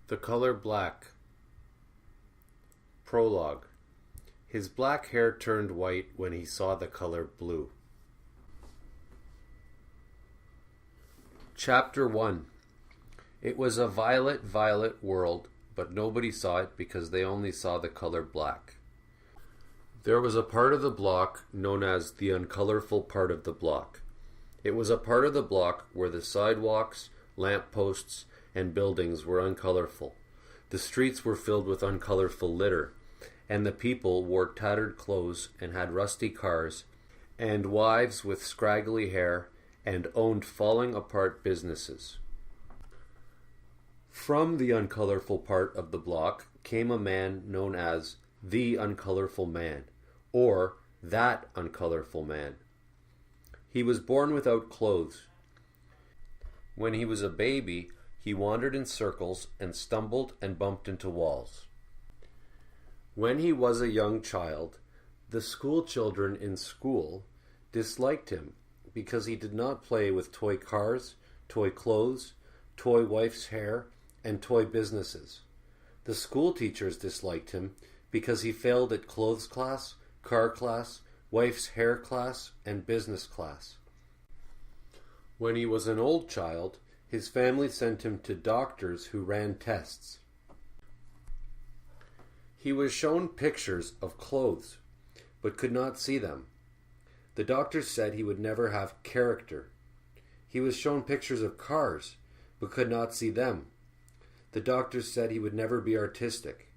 The color black. Prologue. His black hair turned white when he saw the color blue. Chapter 1. It was a violet, violet world, but nobody saw it because they only saw the color black. There was a part of the block known as the uncolorful part of the block. It was a part of the block where the sidewalks, lampposts, and buildings were uncolorful. The streets were filled with uncolorful litter, and the people wore tattered clothes and had rusty cars, and wives with scraggly hair, and owned falling apart businesses. From the uncolorful part of the block came a man known as the uncolorful man, or that uncolorful man. He was born without clothes. When he was a baby, he wandered in circles and stumbled and bumped into walls. When he was a young child, the school children in school disliked him because he did not play with toy cars, toy clothes, toy wife's hair, and toy businesses. The school teachers disliked him because he failed at clothes class, car class, wife's hair class, and business class. When he was an old child, his family sent him to doctors who ran tests. He was shown pictures of clothes, but could not see them. The doctors said he would never have character. He was shown pictures of cars, but could not see them. The doctors said he would never be artistic.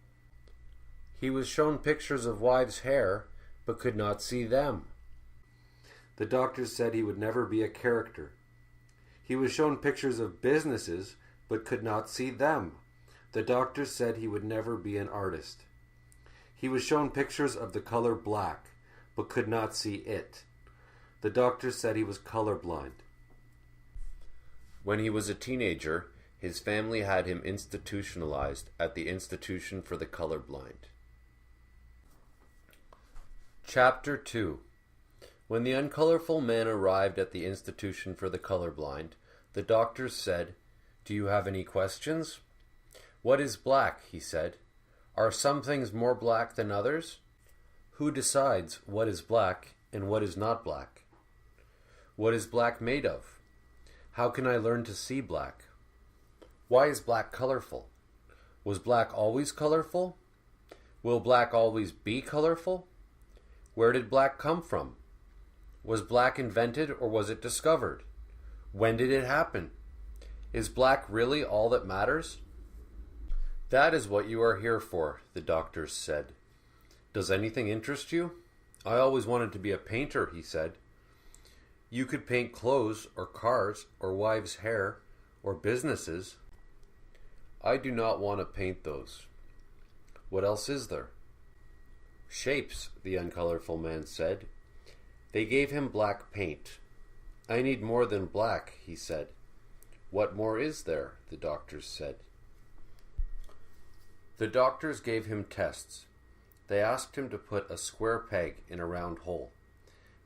He was shown pictures of wives' hair, but could not see them. The doctors said he would never be a character. He was shown pictures of businesses, but could not see them. The doctors said he would never be an artist. He was shown pictures of the color black, but could not see it. The doctors said he was colorblind. When he was a teenager, his family had him institutionalized at the Institution for the Colorblind. Chapter 2. When the uncolorful man arrived at the Institution for the Colorblind, the doctors said, "Do you have any questions?" "What is black?" he said. "Are some things more black than others?" "Who decides what is black and what is not black?" "What is black made of?" "How can I learn to see black?" "Why is black colorful?" "Was black always colorful?" "Will black always be colorful?" "Where did black come from?" "Was black invented or was it discovered?" "When did it happen?" "Is black really all that matters?" "That is what you are here for," the doctors said. "Does anything interest you?" "I always wanted to be a painter," he said. "You could paint clothes or cars or wives' hair or businesses." "I do not want to paint those." "What else is there?" "Shapes," the uncolorful man said. They gave him black paint. "I need more than black," he said. "What more is there?" the doctors said. The doctors gave him tests. They asked him to put a square peg in a round hole.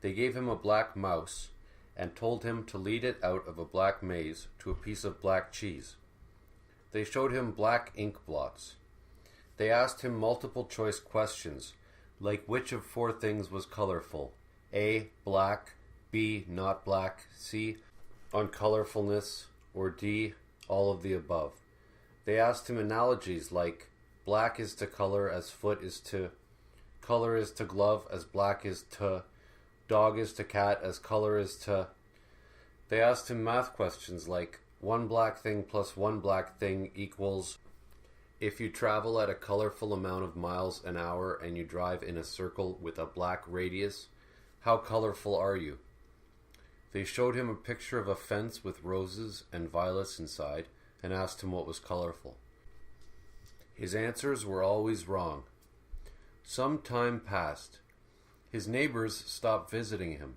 They gave him a black mouse and told him to lead it out of a black maze to a piece of black cheese. They showed him black ink blots. They asked him multiple choice questions, like which of four things was colorful: A, black, B, not black, C, uncolorfulness, or D, all of the above. They asked him analogies like black is to color as foot is to, color is to glove as black is to, dog is to cat as color is to. They asked him math questions like one black thing plus one black thing equals. If you travel at a colorful amount of miles an hour and you drive in a circle with a black radius, how colorful are you? They showed him a picture of a fence with roses and violets inside and asked him what was colorful. His answers were always wrong. Some time passed. His neighbors stopped visiting him.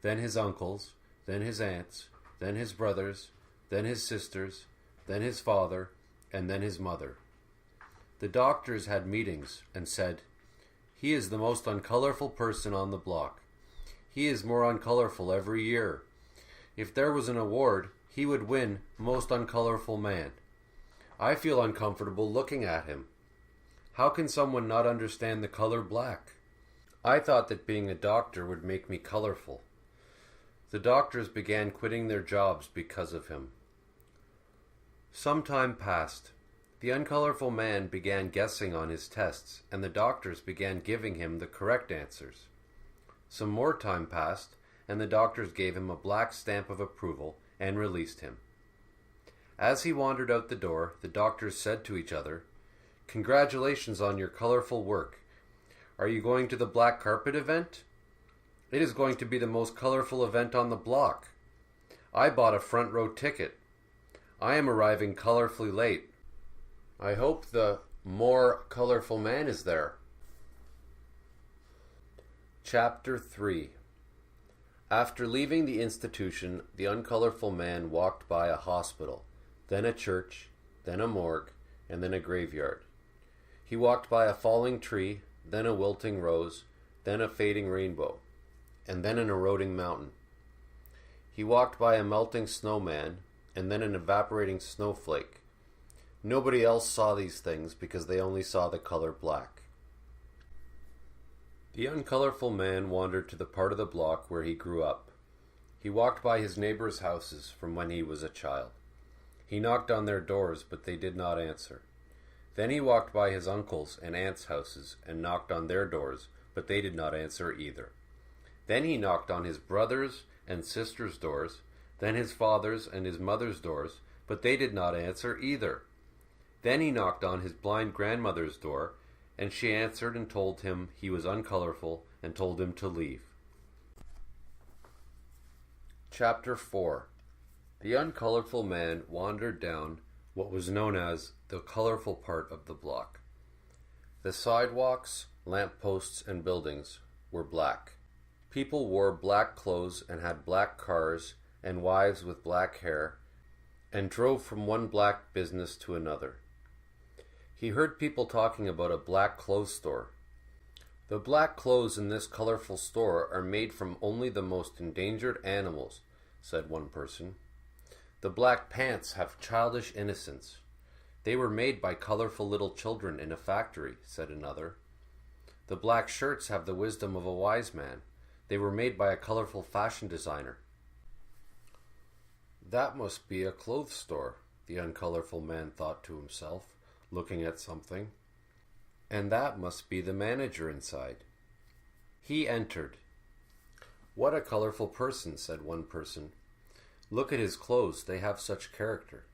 Then his uncles, then his aunts, then his brothers, then his sisters, then his father, and then his mother. The doctors had meetings and said, "He is the most uncolorful person on the block. He is more uncolorful every year. If there was an award, he would win Most Uncolorful Man. I feel uncomfortable looking at him. How can someone not understand the color black? I thought that being a doctor would make me colorful. The doctors began quitting their jobs because of him. Some time passed. The uncolorful man began guessing on his tests, and the doctors began giving him the correct answers. Some more time passed, and the doctors gave him a black stamp of approval and released him. As he wandered out the door, the doctors said to each other, "Congratulations on your colorful work. Are you going to the black carpet event? It is going to be the most colorful event on the block. I bought a front row ticket. I am arriving colorfully late. I hope the more colorful man is there." Chapter 3. After leaving the institution, the uncolorful man walked by a hospital, then a church, then a morgue, and then a graveyard. He walked by a falling tree, then a wilting rose, then a fading rainbow, and then an eroding mountain. He walked by a melting snowman, and then an evaporating snowflake. Nobody else saw these things because they only saw the color black. The uncolorful man wandered to the part of the block where he grew up. He walked by his neighbors' houses from when he was a child. He knocked on their doors, but they did not answer. Then he walked by his uncles' and aunts' houses and knocked on their doors, but they did not answer either. Then he knocked on his brothers' and sisters' doors, then his father's and his mother's doors, but they did not answer either. Then he knocked on his blind grandmother's door, and she answered and told him he was uncolorful and told him to leave. Chapter 4. The uncolorful man wandered down what was known as the colorful part of the block. The sidewalks, lampposts, and buildings were black. People wore black clothes and had black cars, and wives with black hair, and drove from one black business to another. He heard people talking about a black clothes store. "The black clothes in this colorful store are made from only the most endangered animals," said one person. "The black pants have childish innocence. They were made by colorful little children in a factory," said another. "The black shirts have the wisdom of a wise man. They were made by a colorful fashion designer." "That must be a clothes store," the uncolorful man thought to himself, looking at something. "And that must be the manager inside." He entered. "What a colorful person," said one person. "Look at his clothes, they have such character."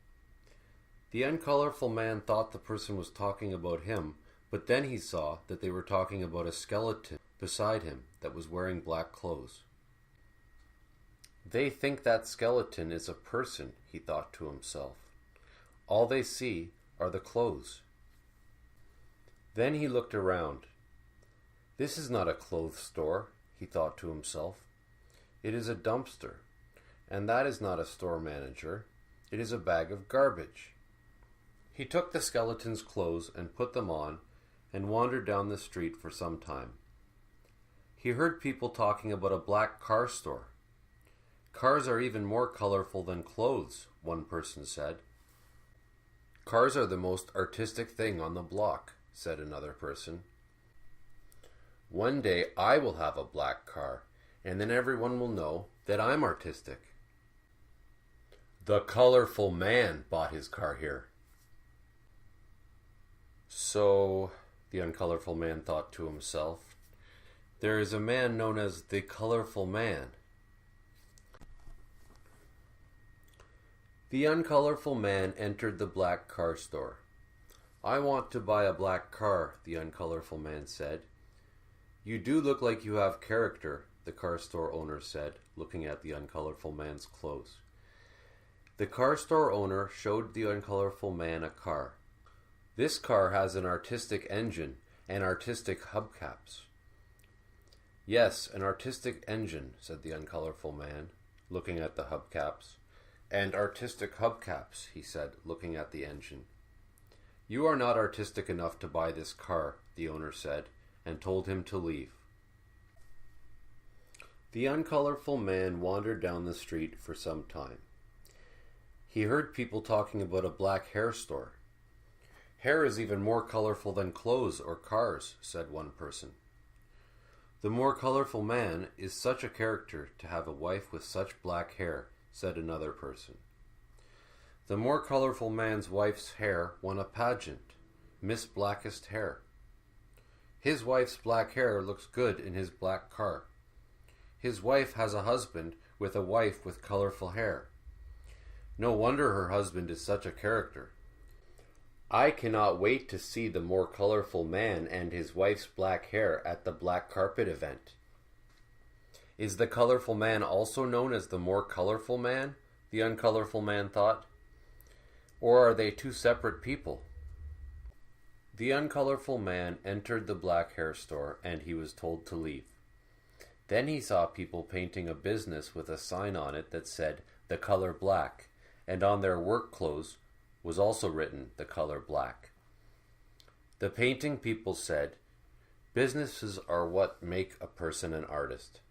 The uncolorful man thought the person was talking about him, but then he saw that they were talking about a skeleton beside him that was wearing black clothes. "They think that skeleton is a person," he thought to himself. "All they see are the clothes." Then he looked around. "This is not a clothes store," he thought to himself. "It is a dumpster. And that is not a store manager. It is a bag of garbage." He took the skeleton's clothes and put them on and wandered down the street for some time. He heard people talking about a black car store. "Cars are even more colorful than clothes," one person said. "Cars are the most artistic thing on the block," said another person. "One day I will have a black car, and then everyone will know that I'm artistic." "The colorful man bought his car here." "So," the uncolorful man thought to himself, "there is a man known as the colorful man." The uncolorful man entered the black car store. "I want to buy a black car," the uncolorful man said. "You do look like you have character," the car store owner said, looking at the uncolorful man's clothes. The car store owner showed the uncolorful man a car. "This car has an artistic engine and artistic hubcaps." "Yes, an artistic engine," said the uncolorful man, looking at the hubcaps. "And artistic hubcaps," he said, looking at the engine. "You are not artistic enough to buy this car," the owner said, and told him to leave. The uncolorful man wandered down the street for some time. He heard people talking about a black hair store. Hair is even more colorful than clothes or cars, said one person. The more colorful man is such a character to have a wife with such black hair, said another person. The more colorful man's wife's hair won a pageant, Miss Blackest Hair. His wife's black hair looks good in his black car. His wife has a husband with a wife with colorful hair. No wonder her husband is such a character. I cannot wait to see the more colorful man and his wife's black hair at the black carpet event. Is the colorful man also known as the more colorful man? The uncolorful man thought. Or are they two separate people? The uncolorful man entered the black hair store and he was told to leave. Then he saw people painting a business with a sign on it that said, "The color black," and on their work clothes was also written, "The color black." The painting people said, "Businesses are what make a person an artist.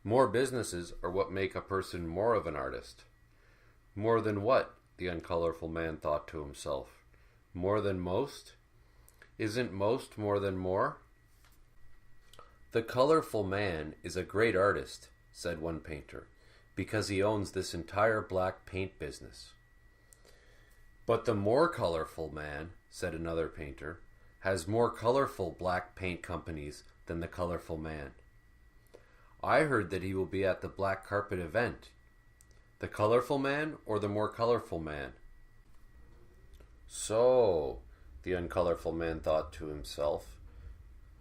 More businesses are what make a person more of an artist." More than what? The uncolorful man thought to himself. More than most? Isn't most more than more? The colorful man is a great artist, said one painter, because he owns this entire black paint business. But the more colorful man, said another painter, has more colorful black paint companies than the colorful man. I heard that he will be at the black carpet event. The colorful man or the more colorful man? So, the uncolorful man thought to himself,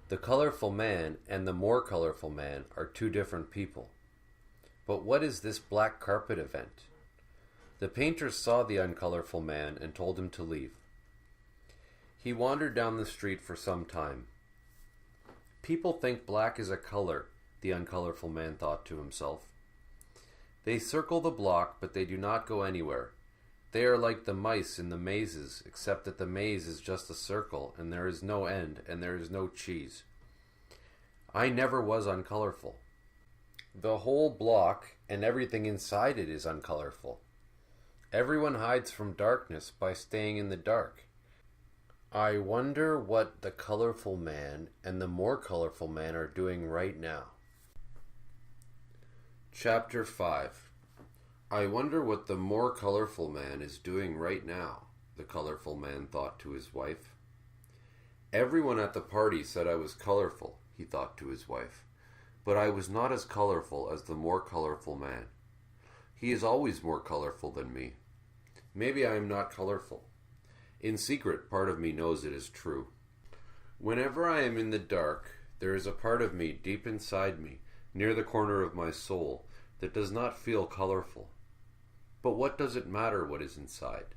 the colorful man and the more colorful man are two different people. But what is this black carpet event? The painter saw the uncolorful man and told him to leave. He wandered down the street for some time. People think black is a color, the uncolorful man thought to himself. They circle the block, but they do not go anywhere. They are like the mice in the mazes, except that the maze is just a circle, and there is no end, and there is no cheese. I never was uncolorful. The whole block and everything inside it is uncolorful. Everyone hides from darkness by staying in the dark. I wonder what the colorful man and the more colorful man are doing right now. Chapter 5. I wonder what the more colorful man is doing right now, the colorful man thought to his wife. Everyone at the party said I was colorful, he thought to his wife, but I was not as colorful as the more colorful man. He is always more colorful than me. Maybe I am not colorful. In secret, part of me knows it is true. Whenever I am in the dark, there is a part of me deep inside me, near the corner of my soul, that does not feel colorful. But what does it matter what is inside?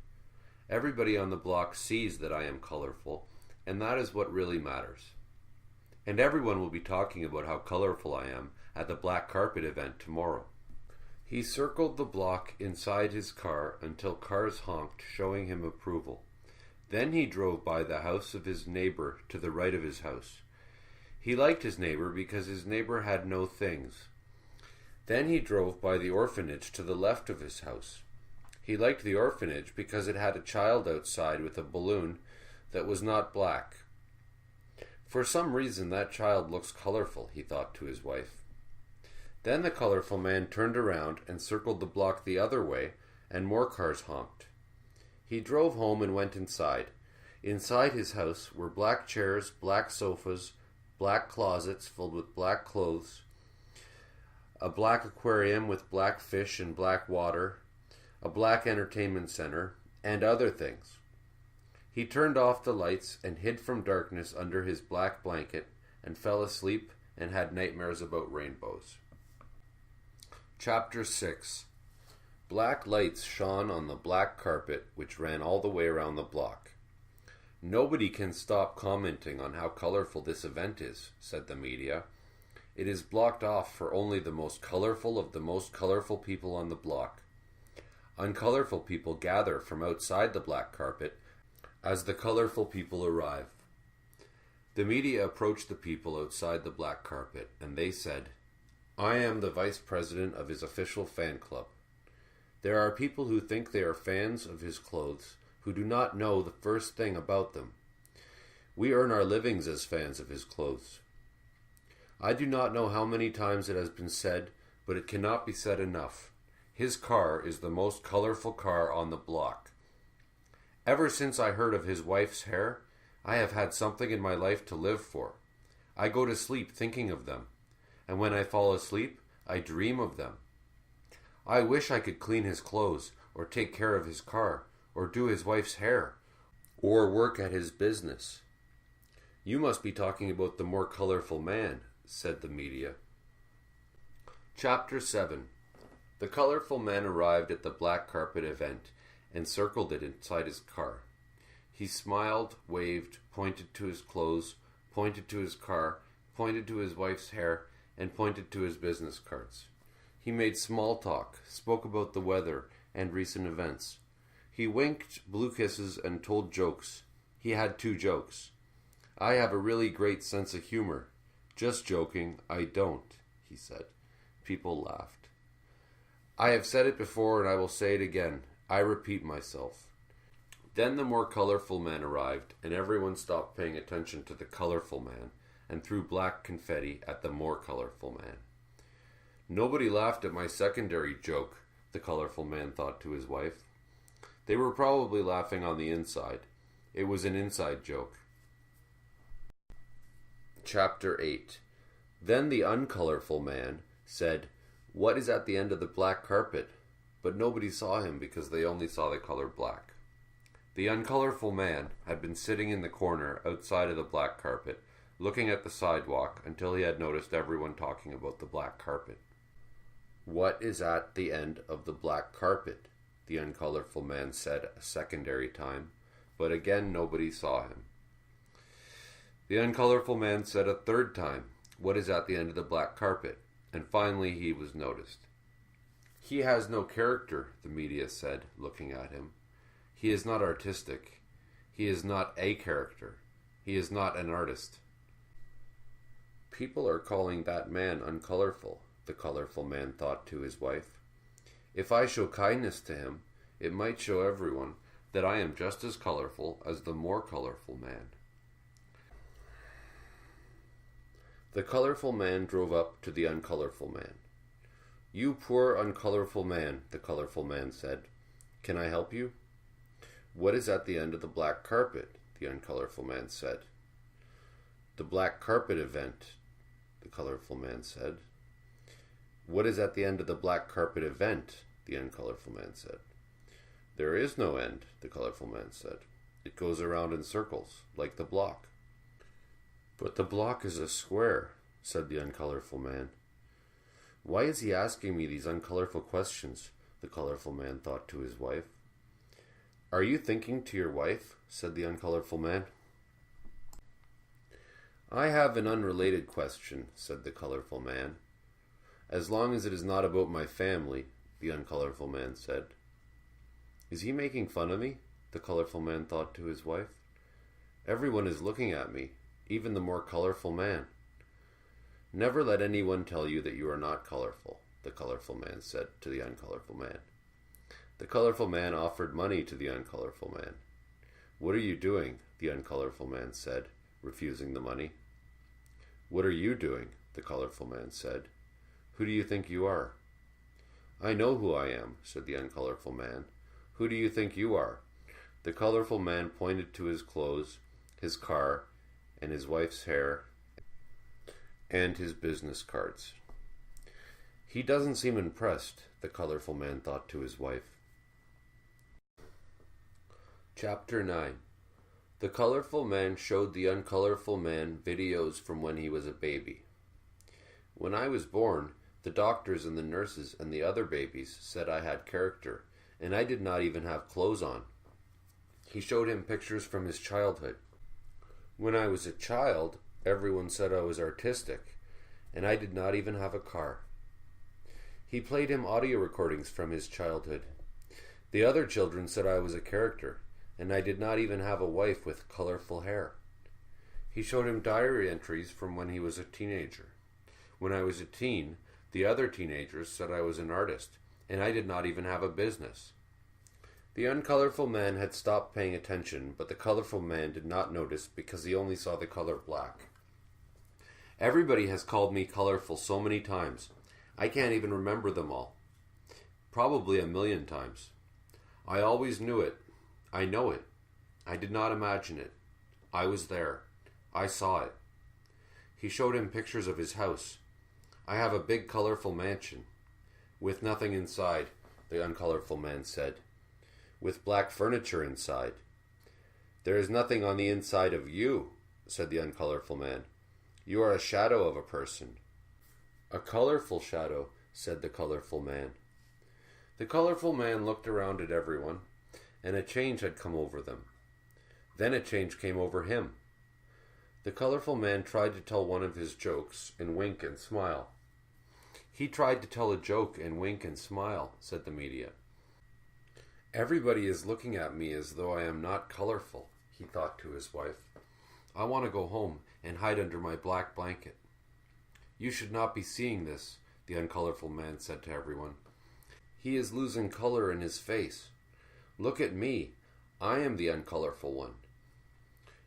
Everybody on the block sees that I am colorful, and that is what really matters. And everyone will be talking about how colorful I am at the black carpet event tomorrow. He circled the block inside his car until cars honked, showing him approval. Then he drove by the house of his neighbor to the right of his house. He liked his neighbor because his neighbor had no things. Then he drove by the orphanage to the left of his house. He liked the orphanage because it had a child outside with a balloon that was not black. For some reason that child looks colorful, he thought to his wife. Then the colorful man turned around and circled the block the other way, and more cars honked. He drove home and went inside. Inside his house were black chairs, black sofas, black closets filled with black clothes, a black aquarium with black fish and black water, a black entertainment center, and other things. He turned off the lights and hid from darkness under his black blanket and fell asleep and had nightmares about rainbows. Chapter 6. Black lights shone on the black carpet which ran all the way around the block. Nobody can stop commenting on how colorful this event is, said the media. It is blocked off for only the most colorful of the most colorful people on the block. Uncolorful people gather from outside the black carpet as the colorful people arrive. The media approached the people outside the black carpet, and they said, I am the vice president of his official fan club. There are people who think they are fans of his clothes, who do not know the first thing about them. We earn our livings as fans of his clothes. I do not know how many times it has been said, but it cannot be said enough. His car is the most colorful car on the block. Ever since I heard of his wife's hair, I have had something in my life to live for. I go to sleep thinking of them, and when I fall asleep, I dream of them. I wish I could clean his clothes, or take care of his car, or do his wife's hair, or work at his business. You must be talking about the more colorful man, said the media. Chapter 7. The colorful man arrived at the black carpet event and circled it inside his car. He smiled, waved, pointed to his clothes, pointed to his car, pointed to his wife's hair, and pointed to his business cards. He made small talk, spoke about the weather and recent events. He winked, blew kisses, and told jokes. He had 2 jokes. I have a really great sense of humor. Just joking, I don't, he said. People laughed. I have said it before and I will say it again. I repeat myself. Then the more colorful man arrived, and everyone stopped paying attention to the colorful man and threw black confetti at the more colorful man. Nobody laughed at my secondary joke, the colorful man thought to his wife. They were probably laughing on the inside. It was an inside joke. Chapter 8. Then the uncolorful man said, "What is at the end of the black carpet?" But nobody saw him because they only saw the color black. The uncolorful man had been sitting in the corner outside of the black carpet, looking at the sidewalk until he had noticed everyone talking about the black carpet. "What is at the end of the black carpet?" the uncolorful man said a secondary time, but again nobody saw him. The uncolorful man said a third time, "What is at the end of the black carpet?" and finally he was noticed. "He has no character," the media said, looking at him. "He is not artistic. He is not a character. He is not an artist." People are calling that man uncolorful, the colorful man thought to his wife. If I show kindness to him, it might show everyone that I am just as colorful as the more colorful man. The colorful man drove up to the uncolorful man. "You poor uncolorful man," the colorful man said. "Can I help you?" "What is at the end of the black carpet?" the uncolorful man said. "The black carpet event," the colorful man said. "What is at the end of the black carpet event?" the uncolorful man said. "There is no end," the colorful man said. "It goes around in circles, like the block." "But the block is a square," said the uncolorful man. Why is he asking me these uncolorful questions? The colorful man thought to his wife. "Are you thinking to your wife?" said the uncolorful man. "I have an unrelated question," said the colorful man. "As long as it is not about my family," the uncolorful man said. "Is he making fun of me?" the colorful man thought to his wife. "Everyone is looking at me, even the more colorful man." "Never let anyone tell you that you are not colorful," the colorful man said to the uncolorful man. The colorful man offered money to the uncolorful man. "What are you doing?" the uncolorful man said, refusing the money. "What are you doing?" the colorful man said. "Who do you think you are?" "I know who I am," said the uncolorful man. "Who do you think you are?" The colorful man pointed to his clothes, his car, and his wife's hair, and his business cards. "He doesn't seem impressed," the colorful man thought to his wife. Chapter 9. The colorful man showed the uncolorful man videos from when he was a baby. "When I was born, the doctors and the nurses and the other babies said I had character, and I did not even have clothes on." He showed him pictures from his childhood. "When I was a child, everyone said I was artistic, and I did not even have a car." He played him audio recordings from his childhood. "The other children said I was a character, and I did not even have a wife with colorful hair." He showed him diary entries from when he was a teenager. "When I was a teen, the other teenagers said I was an artist, and I did not even have a business." The uncolorful man had stopped paying attention, but the colorful man did not notice because he only saw the color black. Everybody has called me colorful so many times. I can't even remember them all. Probably 1,000,000 times. I always knew it. I know it. I did not imagine it. I was there. I saw it. He showed him pictures of his house. I have a big colorful mansion. With nothing inside, the uncolorful man said. With black furniture inside. There is nothing on the inside of you, said the uncolorful man. You are a shadow of a person. A colorful shadow, said the colorful man. The colorful man looked around at everyone, and a change had come over them. Then a change came over him. The colorful man tried to tell one of his jokes and wink and smile. He tried to tell a joke and wink and smile, said the media. Everybody is looking at me as though I am not colorful, he thought to his wife. I want to go home and hide under my black blanket. You should not be seeing this, the uncolorful man said to everyone. He is losing color in his face. Look at me. I am the uncolorful one.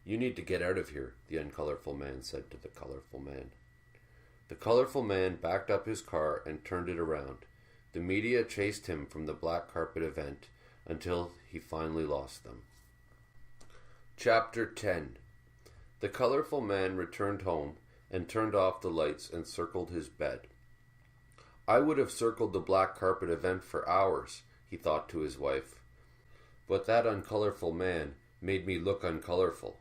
You need to get out of here, the uncolorful man said to the colorful man. The colorful man backed up his car and turned it around. The media chased him from the black carpet event until he finally lost them. Chapter 10. The colorful man returned home and turned off the lights and circled his bed. I would have circled the black carpet event for hours, he thought to his wife. But that uncolorful man made me look uncolorful.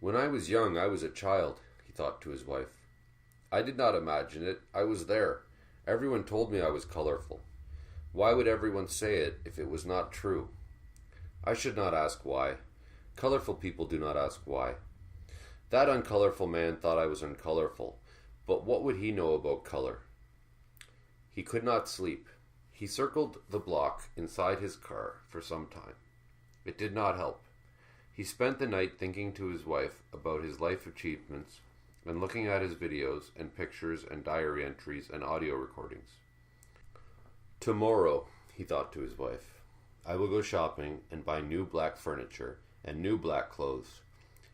When I was young, I was a child, he thought to his wife. I did not imagine it. I was there. Everyone told me I was colorful. Why would everyone say it if it was not true? I should not ask why. Colorful people do not ask why. That uncolorful man thought I was uncolorful, but what would he know about color? He could not sleep. He circled the block inside his car for some time. It did not help. He spent the night thinking to his wife about his life achievements and looking at his videos and pictures and diary entries and audio recordings. Tomorrow, he thought to his wife, I will go shopping and buy new black furniture and new black clothes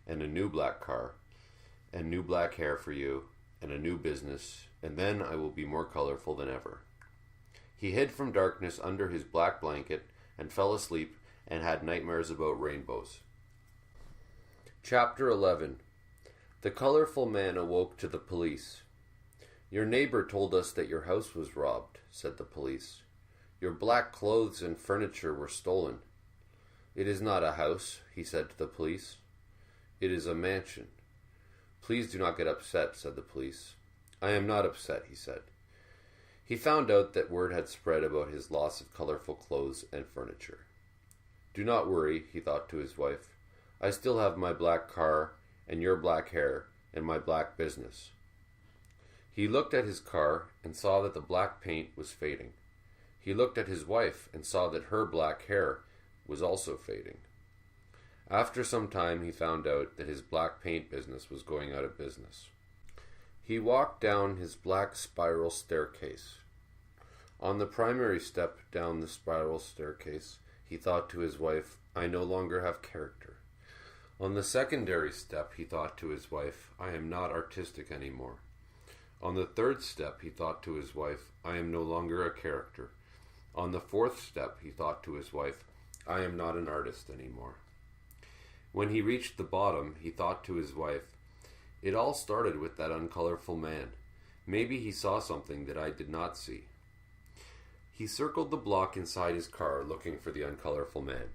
and a new black car and new black hair for you and a new business, and then I will be more colorful than ever. He hid from darkness under his black blanket and fell asleep and had nightmares about rainbows. Chapter 11. The colorful man awoke to the police. Your neighbor told us that your house was robbed, said the police. Your black clothes and furniture were stolen. It is not a house, he said to the police. It is a mansion. Please do not get upset, said the police. I am not upset, he said. He found out that word had spread about his loss of colorful clothes and furniture. Do not worry, he thought to his wife. I still have my black car and your black hair and my black business. He looked at his car and saw that the black paint was fading. He looked at his wife and saw that her black hair was also fading. After some time, he found out that his black paint business was going out of business. He walked down his black spiral staircase. On the primary step down the spiral staircase, he thought to his wife, I no longer have character. On the secondary step, he thought to his wife, I am not artistic anymore. On the third step, he thought to his wife, I am no longer a character. On the fourth step, he thought to his wife, I am not an artist anymore. When he reached the bottom, he thought to his wife, it all started with that uncolorful man. Maybe he saw something that I did not see. He circled the block inside his car looking for the uncolorful man.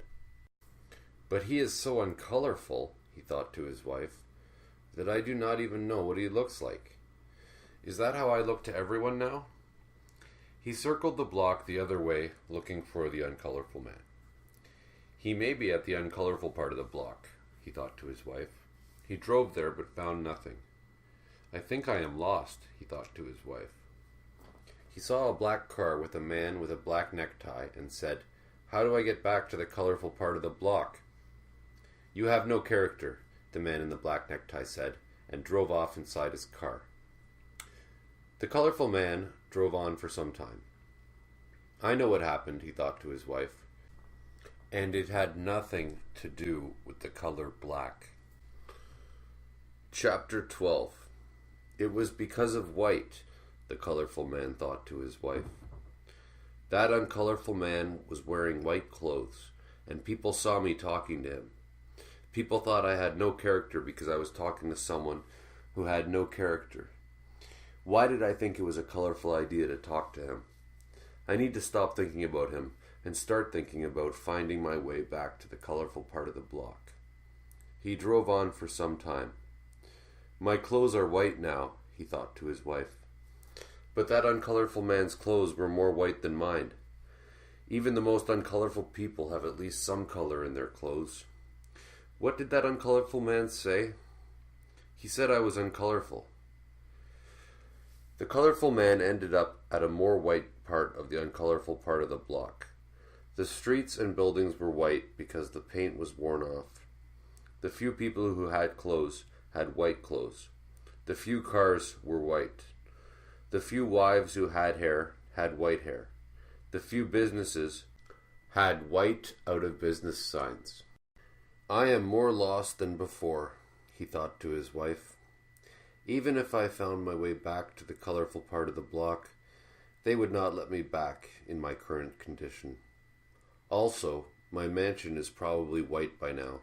But he is so uncolorful, he thought to his wife, that I do not even know what he looks like. Is that how I look to everyone now? He circled the block the other way, looking for the uncolorful man. He may be at the uncolorful part of the block, he thought to his wife. He drove there but found nothing. I think I am lost, he thought to his wife. He saw a black car with a man with a black necktie and said, How do I get back to the colorful part of the block? You have no character, the man in the black necktie said, and drove off inside his car. The colorful man drove on for some time. I know what happened, he thought to his wife. and it had nothing to do with the color black. Chapter 12. It was because of white, the colorful man thought to his wife. That uncolorful man was wearing white clothes, and people saw me talking to him. People thought I had no character because I was talking to someone who had no character. Why did I think it was a colorful idea to talk to him? I need to stop thinking about him and start thinking about finding my way back to the colorful part of the block. He drove on for some time. My clothes are white now, he thought to his wife. But that uncolorful man's clothes were more white than mine. Even the most uncolorful people have at least some color in their clothes. What did that uncolorful man say? He said I was uncolorful. The colorful man ended up at a more white part of the uncolorful part of the block. The streets and buildings were white because the paint was worn off. The few people who had clothes had white clothes. The few cars were white. The few wives who had hair had white hair. The few businesses had white out of business signs. I am more lost than before, he thought to his wife. Even if I found my way back to the colorful part of the block, they would not let me back in my current condition. Also, my mansion is probably white by now.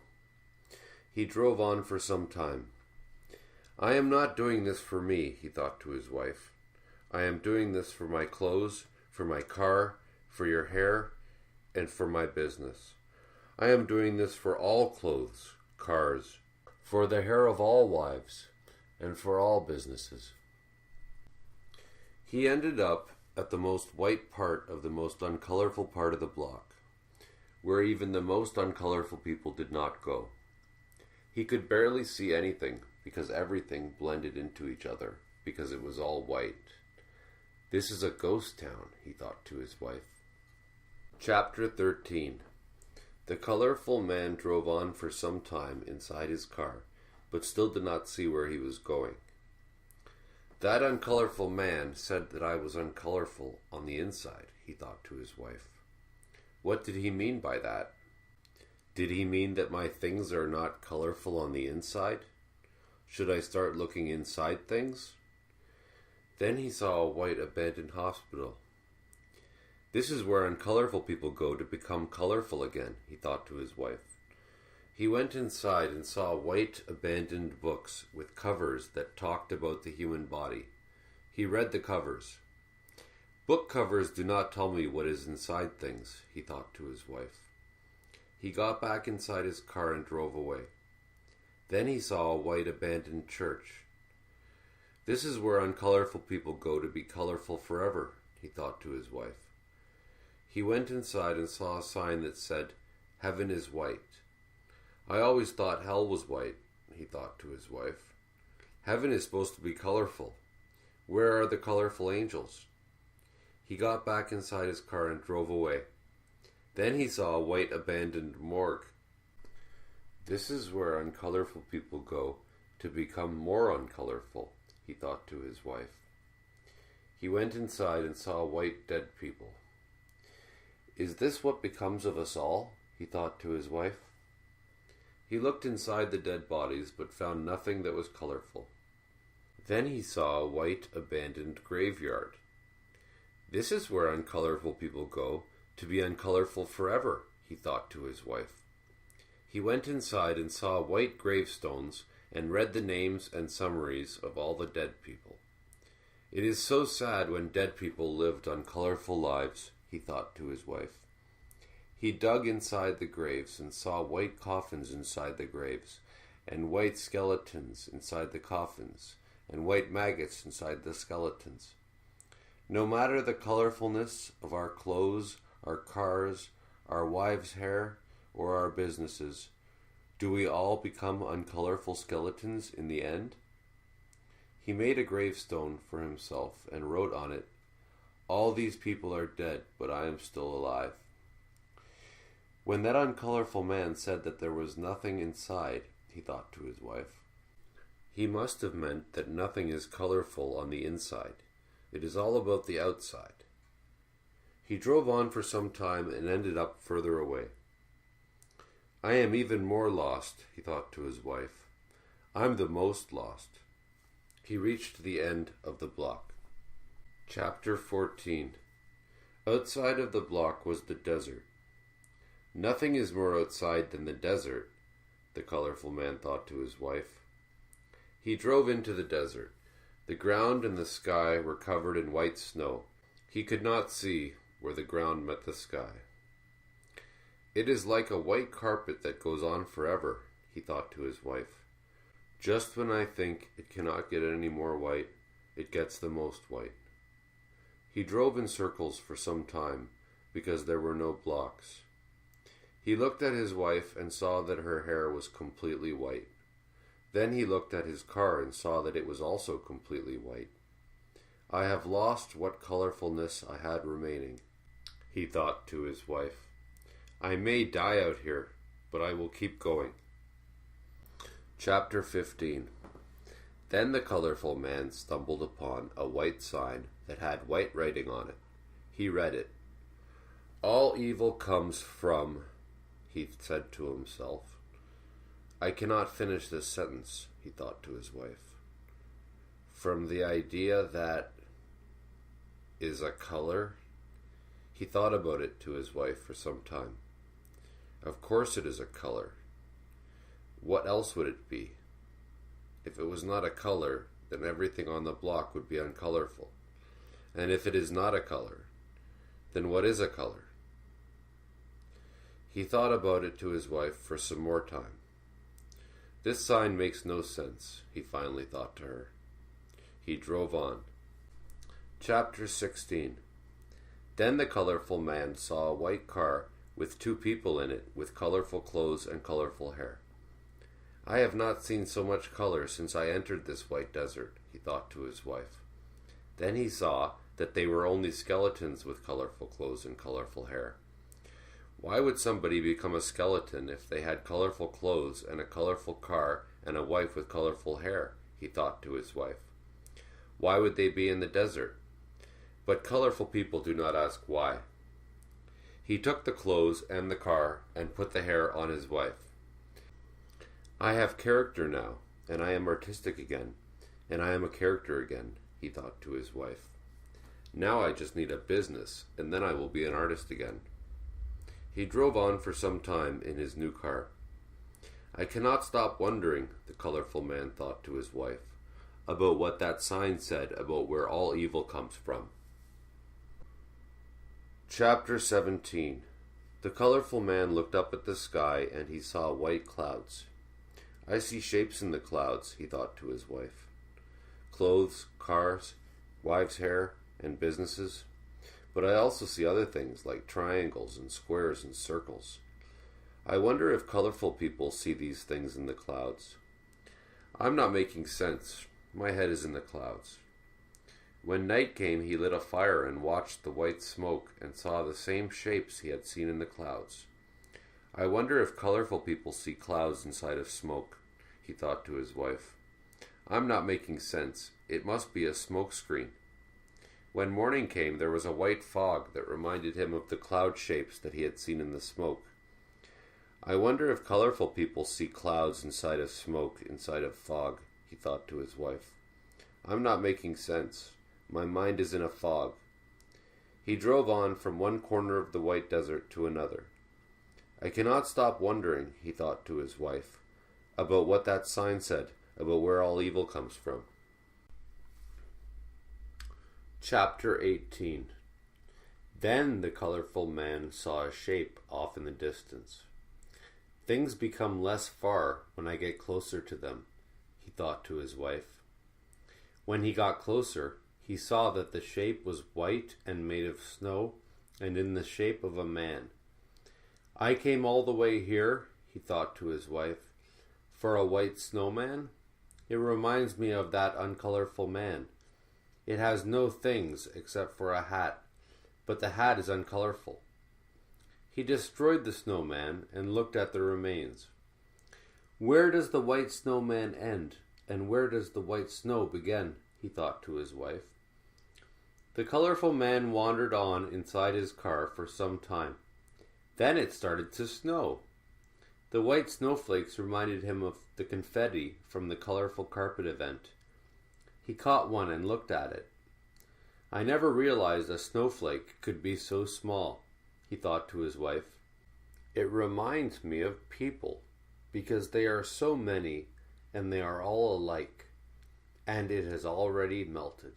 He drove on for some time. I am not doing this for me, he thought to his wife. I am doing this for my clothes, for my car, for your hair, and for my business. I am doing this for all clothes, cars, for the hair of all wives, and for all businesses. He ended up at the most white part of the most uncolorful part of the block, where even the most uncolorful people did not go. He could barely see anything because everything blended into each other because it was all white. This is a ghost town, he thought to his wife. Chapter 13. The colorful man drove on for some time inside his car, but still did not see where he was going. That uncolorful man said that I was uncolorful on the inside, he thought to his wife. What did he mean by that? Did he mean that my things are not colorful on the inside? Should I start looking inside things? Then he saw a white abandoned hospital. This is where uncolorful people go to become colorful again, he thought to his wife. He went inside and saw white abandoned books with covers that talked about the human body. He read the covers. Book covers do not tell me what is inside things, he thought to his wife. He got back inside his car and drove away. Then he saw a white abandoned church. This is where uncolorful people go to be colorful forever, he thought to his wife. He went inside and saw a sign that said, Heaven is white. I always thought hell was white, he thought to his wife. Heaven is supposed to be colorful. Where are the colorful angels? He got back inside his car and drove away. Then he saw a white abandoned morgue. This is where uncolorful people go to become more uncolorful, he thought to his wife. He went inside and saw white dead people. Is this what becomes of us all? He thought to his wife. He looked inside the dead bodies but found nothing that was colorful. Then he saw a white abandoned graveyard. This is where uncolorful people go to be uncolorful forever, he thought to his wife. He went inside and saw white gravestones and read the names and summaries of all the dead people. It is so sad when dead people lived uncolorful lives, he thought to his wife. He dug inside the graves and saw white coffins inside the graves, and white skeletons inside the coffins, and white maggots inside the skeletons. No matter the colorfulness of our clothes, our cars, our wives' hair, or our businesses, do we all become uncolorful skeletons in the end? He made a gravestone for himself and wrote on it, All these people are dead, but I am still alive. When that uncolorful man said that there was nothing inside, he thought to his wife, he must have meant that nothing is colorful on the inside. It is all about the outside. He drove on for some time and ended up further away. I am even more lost, he thought to his wife. I'm the most lost. He reached the end of the block. Chapter 14. Outside of the block was the desert. Nothing is more outside than the desert, the colorful man thought to his wife. He drove into the desert. The ground and the sky were covered in white snow. He could not see where the ground met the sky. It is like a white carpet that goes on forever, he thought to his wife. Just when I think it cannot get any more white, it gets the most white. He drove in circles for some time, because there were no blocks. He looked at his wife and saw that her hair was completely white. Then he looked at his car and saw that it was also completely white. I have lost what colorfulness I had remaining, he thought to his wife. I may die out here, but I will keep going. Chapter 15. Then the colorful man stumbled upon a white sign that had white writing on it. He read it. All evil comes from, he said to himself. I cannot finish this sentence, he thought to his wife. From the idea that is a color? He thought about it to his wife for some time. Of course it is a color. What else would it be? If it was not a color, then everything on the block would be uncolorful. And if it is not a color, then what is a color? He thought about it to his wife for some more time. This sign makes no sense, he finally thought to her. He drove on. Chapter 16. Then the colorful man saw a white car with 2 people in it with colorful clothes and colorful hair. I have not seen so much color since I entered this white desert, he thought to his wife. Then he saw that they were only skeletons with colorful clothes and colorful hair. Why would somebody become a skeleton if they had colorful clothes and a colorful car and a wife with colorful hair, he thought to his wife. Why would they be in the desert? But colorful people do not ask why. He took the clothes and the car and put the hair on his wife. I have character now, and I am artistic again, and I am a character again, he thought to his wife. Now I just need a business, and then I will be an artist again. He drove on for some time in his new car. I cannot stop wondering, the colorful man thought to his wife, about what that sign said about where all evil comes from. Chapter 17. The colorful man looked up at the sky and he saw white clouds. I see shapes in the clouds, he thought to his wife. Clothes, cars, wives' hair, and businesses. But I also see other things like triangles and squares and circles. I wonder if colorful people see these things in the clouds. I'm not making sense. My head is in the clouds. When night came, he lit a fire and watched the white smoke and saw the same shapes he had seen in the clouds. I wonder if colorful people see clouds inside of smoke, he thought to his wife. I'm not making sense. It must be a smoke screen. When morning came, there was a white fog that reminded him of the cloud shapes that he had seen in the smoke. I wonder if colorful people see clouds inside of smoke, inside of fog, he thought to his wife. I'm not making sense. My mind is in a fog. He drove on from one corner of the white desert to another. I cannot stop wondering, he thought to his wife, about what that sign said, about where all evil comes from. Chapter 18. Then the colorful man saw a shape off in the distance. Things become less far when I get closer to them, he thought to his wife. When he got closer, he saw that the shape was white and made of snow and in the shape of a man. I came all the way here, he thought to his wife, for a white snowman? It reminds me of that uncolorful man. It has no things except for a hat, but the hat is uncolorful. He destroyed the snowman and looked at the remains. Where does the white snowman end, and where does the white snow begin? He thought to his wife. The colorful man wandered on inside his car for some time. Then it started to snow. The white snowflakes reminded him of the confetti from the colorful carpet event. He caught one and looked at it. I never realized a snowflake could be so small, he thought to his wife. It reminds me of people, because they are so many and they are all alike, and it has already melted.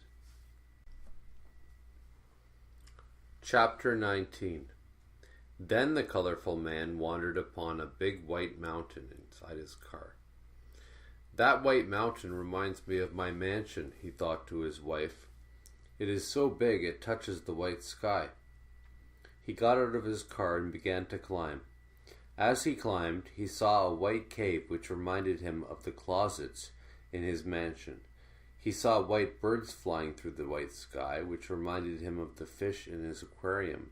Chapter 19. Then the colorful man wandered upon a big white mountain inside his car. That white mountain reminds me of my mansion, he thought to his wife. It is so big it touches the white sky. He got out of his car and began to climb. As he climbed, he saw a white cave which reminded him of the closets in his mansion. He saw white birds flying through the white sky, which reminded him of the fish in his aquarium.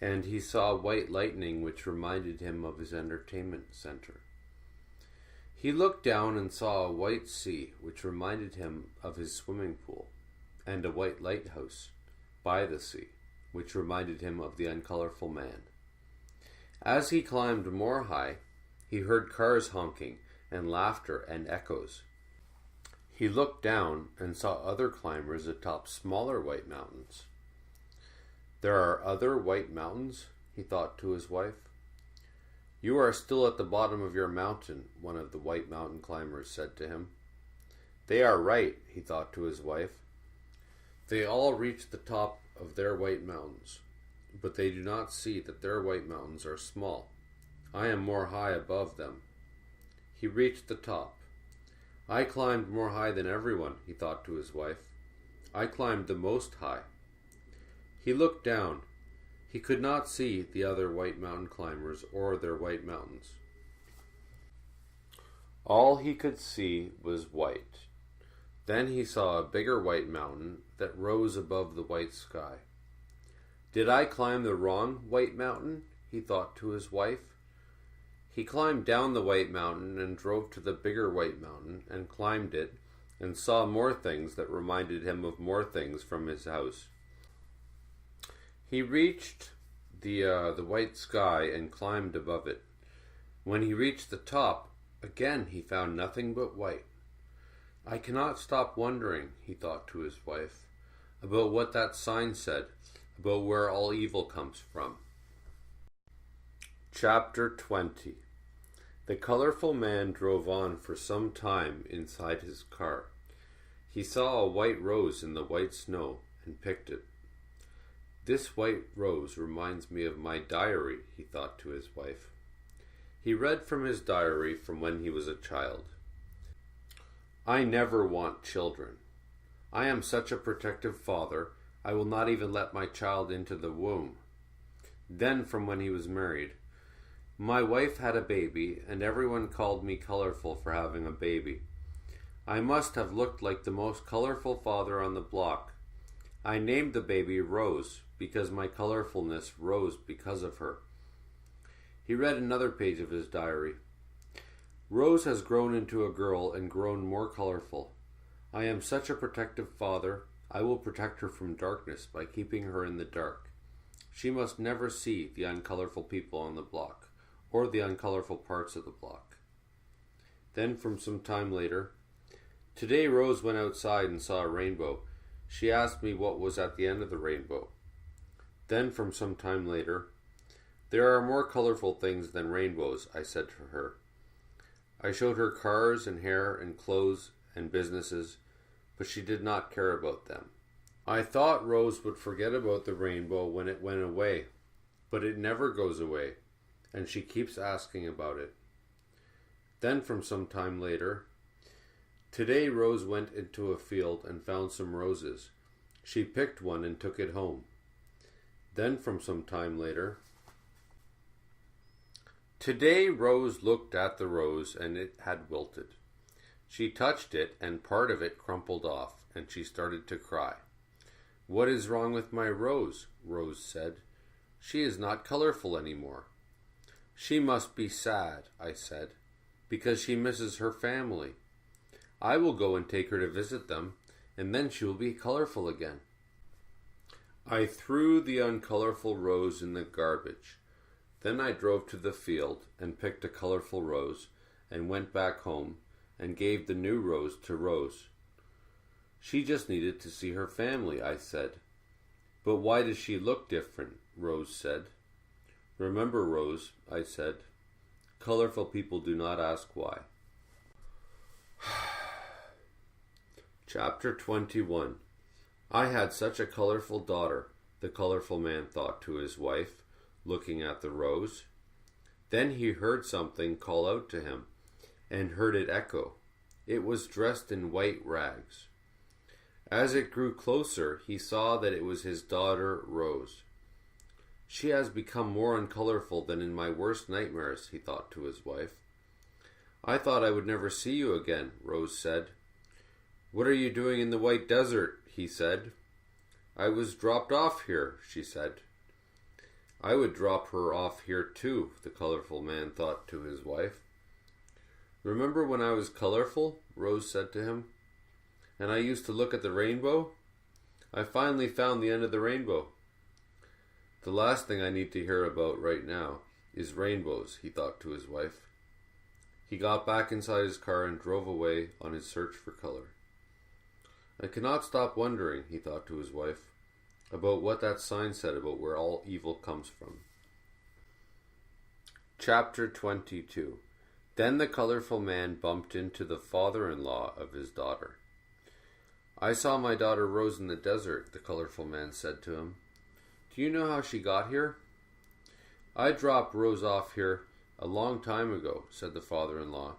And he saw white lightning, which reminded him of his entertainment center. He looked down and saw a white sea, which reminded him of his swimming pool, and a white lighthouse by the sea, which reminded him of the uncolorful man. As he climbed more high, he heard cars honking and laughter and echoes. He looked down and saw other climbers atop smaller white mountains. There are other white mountains, he thought to his wife. You are still at the bottom of your mountain, one of the white mountain climbers said to him. They are right, he thought to his wife. They all reach the top of their white mountains, but they do not see that their white mountains are small. I am more high above them. He reached the top. I climbed more high than everyone, he thought to his wife. I climbed the most high. He looked down. He could not see the other white mountain climbers or their white mountains. All he could see was white. Then he saw a bigger white mountain that rose above the white sky. Did I climb the wrong white mountain? He thought to his wife. He climbed down the white mountain and drove to the bigger white mountain and climbed it and saw more things that reminded him of more things from his house. He reached the white sky and climbed above it. When he reached the top, again he found nothing but white. I cannot stop wondering, he thought to his wife, about what that sign said, about where all evil comes from. Chapter 20. The colorful man drove on for some time inside his car. He saw a white rose in the white snow and picked it. This white rose reminds me of my diary, he thought to his wife. He read from his diary from when he was a child. I never want children. I am such a protective father, I will not even let my child into the womb. Then from when he was married. My wife had a baby, and everyone called me colorful for having a baby. I must have looked like the most colorful father on the block. I named the baby Rose, because my colorfulness rose because of her. He read another page of his diary. Rose has grown into a girl and grown more colorful. I am such a protective father, I will protect her from darkness by keeping her in the dark. She must never see the uncolorful people on the block, or the uncolorful parts of the block. Then from some time later, today Rose went outside and saw a rainbow. She asked me what was at the end of the rainbow. Then from some time later, there are more colorful things than rainbows, I said to her. I showed her cars and hair and clothes and businesses, but she did not care about them. I thought Rose would forget about the rainbow when it went away, but it never goes away, and she keeps asking about it. Then from some time later, today Rose went into a field and found some roses. She picked one and took it home. Then from some time later, today Rose looked at the rose and it had wilted. She touched it and part of it crumpled off, and she started to cry. What is wrong with my rose? Rose said. She is not colorful anymore. She must be sad, I said, because she misses her family. I will go and take her to visit them, and then she will be colorful again. I threw the uncolorful rose in the garbage. Then I drove to the field and picked a colorful rose and went back home and gave the new rose to Rose. She just needed to see her family, I said. But why does she look different? Rose said. Remember, Rose, I said. Colorful people do not ask why. Chapter 21. I had such a colorful daughter, the colorful man thought to his wife, looking at the rose. Then he heard something call out to him, and heard it echo. It was dressed in white rags. As it grew closer, he saw that it was his daughter, Rose. She has become more uncolorful than in my worst nightmares, he thought to his wife. I thought I would never see you again, Rose said. What are you doing in the white desert? He said. I was dropped off here, she said. I would drop her off here too, the colorful man thought to his wife. Remember when I was colorful? Rose said to him. And I used to look at the rainbow? I finally found the end of the rainbow. The last thing I need to hear about right now is rainbows, he thought to his wife. He got back inside his car and drove away on his search for color. I cannot stop wondering, he thought to his wife, about what that sign said about where all evil comes from. Chapter 22. Then the colorful man bumped into the father-in-law of his daughter. I saw my daughter Rose in the desert, the colorful man said to him. Do you know how she got here? I dropped Rose off here a long time ago, said the father-in-law.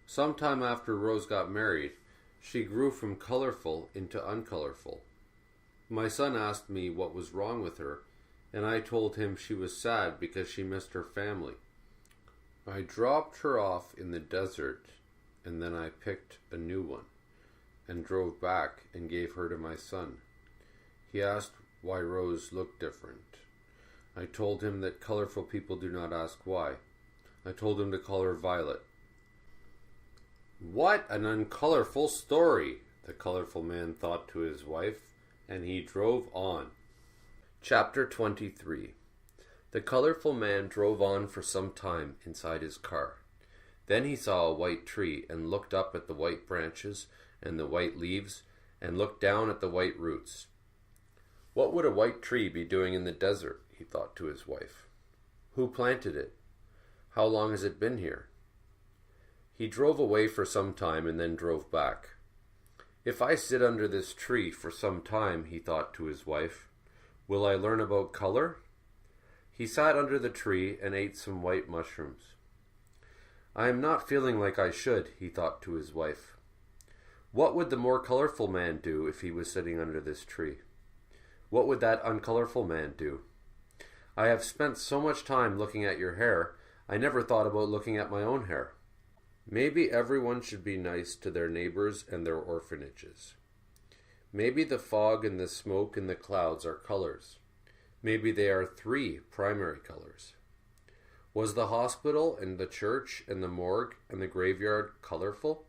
Sometime after Rose got married, she grew from colorful into uncolorful. My son asked me what was wrong with her, and I told him she was sad because she missed her family. I dropped her off in the desert, and then I picked a new one, and drove back and gave her to my son. He asked why Rose looked different. I told him that colorful people do not ask why. I told him to call her Violet. What an uncolorful story, the colorful man thought to his wife, and he drove on. Chapter 23. The colorful man drove on for some time inside his car. Then he saw a white tree and looked up at the white branches and the white leaves and looked down at the white roots. What would a white tree be doing in the desert? He thought to his wife. Who planted it? How long has it been here? He drove away for some time and then drove back. If I sit under this tree for some time, he thought to his wife, will I learn about color? He sat under the tree and ate some white mushrooms. I am not feeling like I should, he thought to his wife. What would the more colorful man do if he was sitting under this tree? What would that uncolorful man do? I have spent so much time looking at your hair, I never thought about looking at my own hair. Maybe everyone should be nice to their neighbors and their orphanages. Maybe the fog and the smoke and the clouds are colors. Maybe they are 3 primary colors. Was the hospital and the church and the morgue and the graveyard colorful?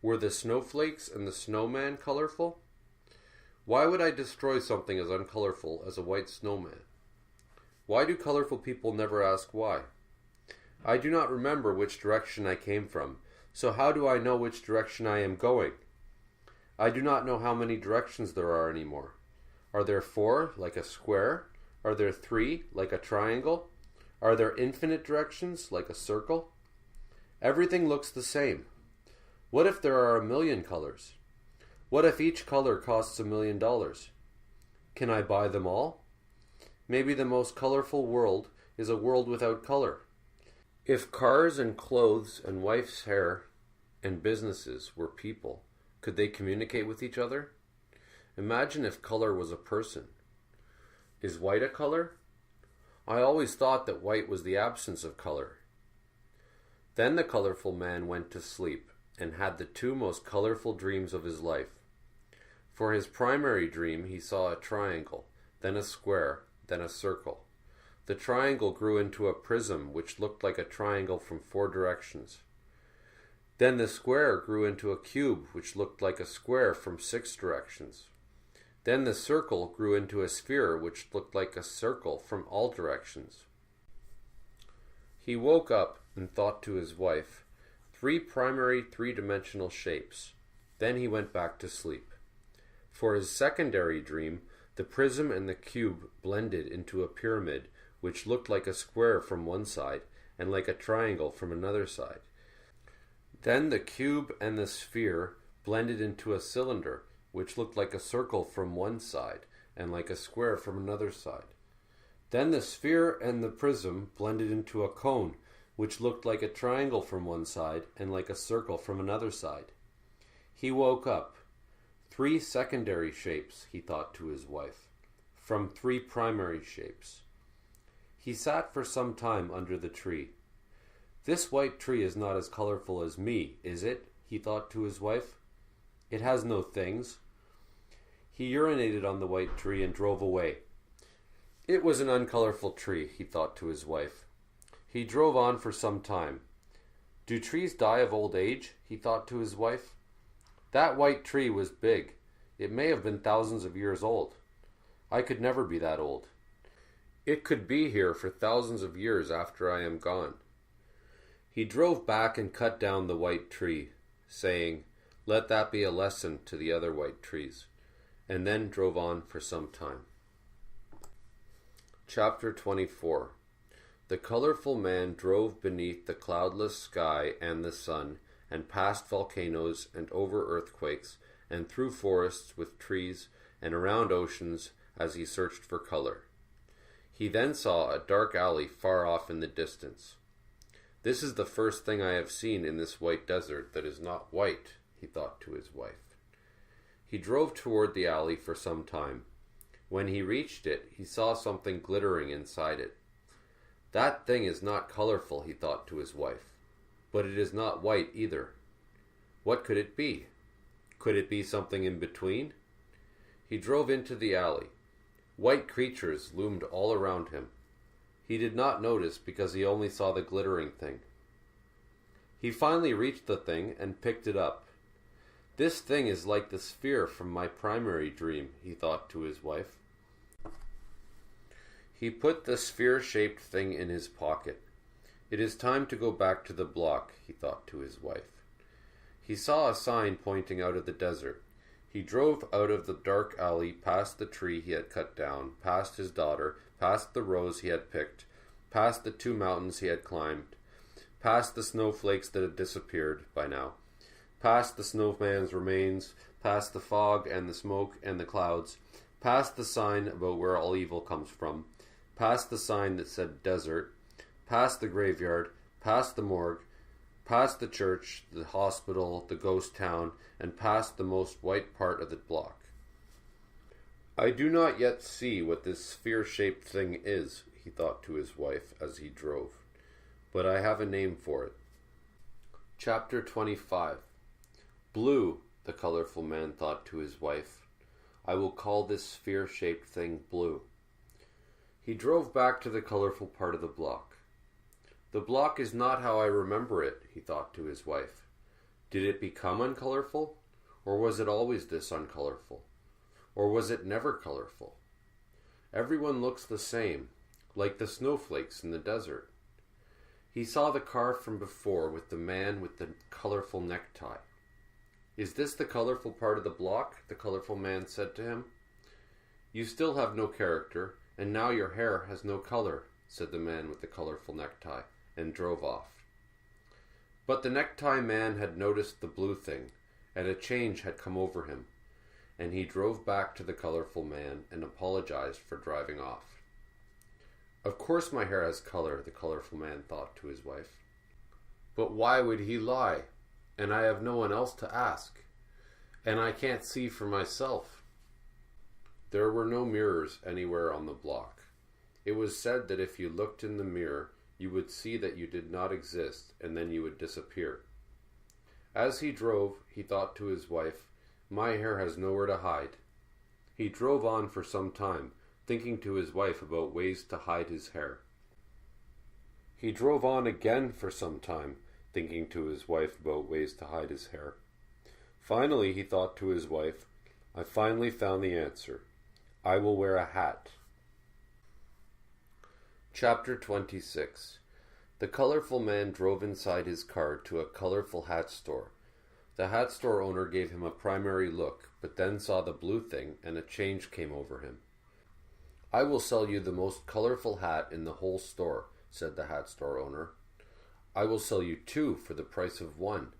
Were the snowflakes and the snowman colorful? Why would I destroy something as uncolorful as a white snowman? Why do colorful people never ask why? I do not remember which direction I came from, so how do I know which direction I am going? I do not know how many directions there are anymore. Are there 4, like a square? Are there 3, like a triangle? Are there infinite directions, like a circle? Everything looks the same. What if there are 1,000,000 colors? What if each color costs $1,000,000? Can I buy them all? Maybe the most colorful world is a world without color. If cars and clothes and wife's hair and businesses were people, could they communicate with each other? Imagine if color was a person. Is white a color? I always thought that white was the absence of color. Then the colorful man went to sleep and had the 2 most colorful dreams of his life. For his primary dream, he saw a triangle, then a square, then a circle. The triangle grew into a prism which looked like a triangle from 4 directions. Then the square grew into a cube which looked like a square from 6 directions. Then the circle grew into a sphere which looked like a circle from all directions. He woke up and thought to his wife, 3 primary three-dimensional shapes. Then he went back to sleep. For his secondary dream, the prism and the cube blended into a pyramid which looked like a square from one side and like a triangle from another side. Then the cube and the sphere blended into a cylinder which looked like a circle from one side and like a square from another side. Then the sphere and the prism blended into a cone which looked like a triangle from one side and like a circle from another side. He woke up. 3 secondary shapes, he thought to his wife, from 3 primary shapes. He sat for some time under the tree. This white tree is not as colorful as me, is it? He thought to his wife. It has no things. He urinated on the white tree and drove away. It was an uncolorful tree, he thought to his wife. He drove on for some time. Do trees die of old age? He thought to his wife. That white tree was big. It may have been thousands of years old. I could never be that old. It could be here for thousands of years after I am gone. He drove back and cut down the white tree, saying, "Let that be a lesson to the other white trees," and then drove on for some time. Chapter 24. The colorful man drove beneath the cloudless sky and the sun, and past volcanoes and over earthquakes, and through forests with trees, and around oceans as he searched for color. He then saw a dark alley far off in the distance. This is the first thing I have seen in this white desert that is not white, he thought to his wife. He drove toward the alley for some time. When he reached it, he saw something glittering inside it. That thing is not colorful, he thought to his wife, but it is not white either. What could it be? Could it be something in between? He drove into the alley. White creatures loomed all around him. He did not notice because he only saw the glittering thing. He finally reached the thing and picked it up. This thing is like the sphere from my primary dream, he thought to his wife. He put the sphere-shaped thing in his pocket. It is time to go back to the block, he thought to his wife. He saw a sign pointing out of the desert. He drove out of the dark alley, past the tree he had cut down, past his daughter, past the rose he had picked, past the 2 mountains he had climbed, past the snowflakes that had disappeared by now, past the snowman's remains, past the fog and the smoke and the clouds, past the sign about where all evil comes from, past the sign that said desert, past the graveyard, past the morgue, past the church, the hospital, the ghost town, and past the most white part of the block. I do not yet see what this sphere-shaped thing is, he thought to his wife as he drove, but I have a name for it. Chapter 25. Blue, the colorful man thought to his wife. I will call this sphere-shaped thing blue. He drove back to the colorful part of the block. The block is not how I remember it, he thought to his wife. Did it become uncolorful? Or was it always this uncolorful? Or was it never colorful? Everyone looks the same, like the snowflakes in the desert. He saw the car from before with the man with the colorful necktie. Is this the colorful part of the block? The colorful man said to him. You still have no character, and now your hair has no color, said the man with the colorful necktie, and drove off. But the necktie man had noticed the blue thing, and a change had come over him, and he drove back to the colorful man and apologized for driving off. Of course my hair has color, the colorful man thought to his wife. But why would he lie? And I have no one else to ask, and I can't see for myself. There were no mirrors anywhere on the block. It was said that if you looked in the mirror, you would see that you did not exist, and then you would disappear. As he drove, he thought to his wife, my hair has nowhere to hide. He drove on for some time, thinking to his wife about ways to hide his hair. He drove on again for some time, thinking to his wife about ways to hide his hair. Finally, he thought to his wife, I finally found the answer. I will wear a hat. Chapter 26. The colorful man drove inside his car to a colorful hat store. The hat store owner gave him a primary look, but then saw the blue thing, and a change came over him. "I will sell you the most colorful hat in the whole store," said the hat store owner. "I will sell you two for the price of one."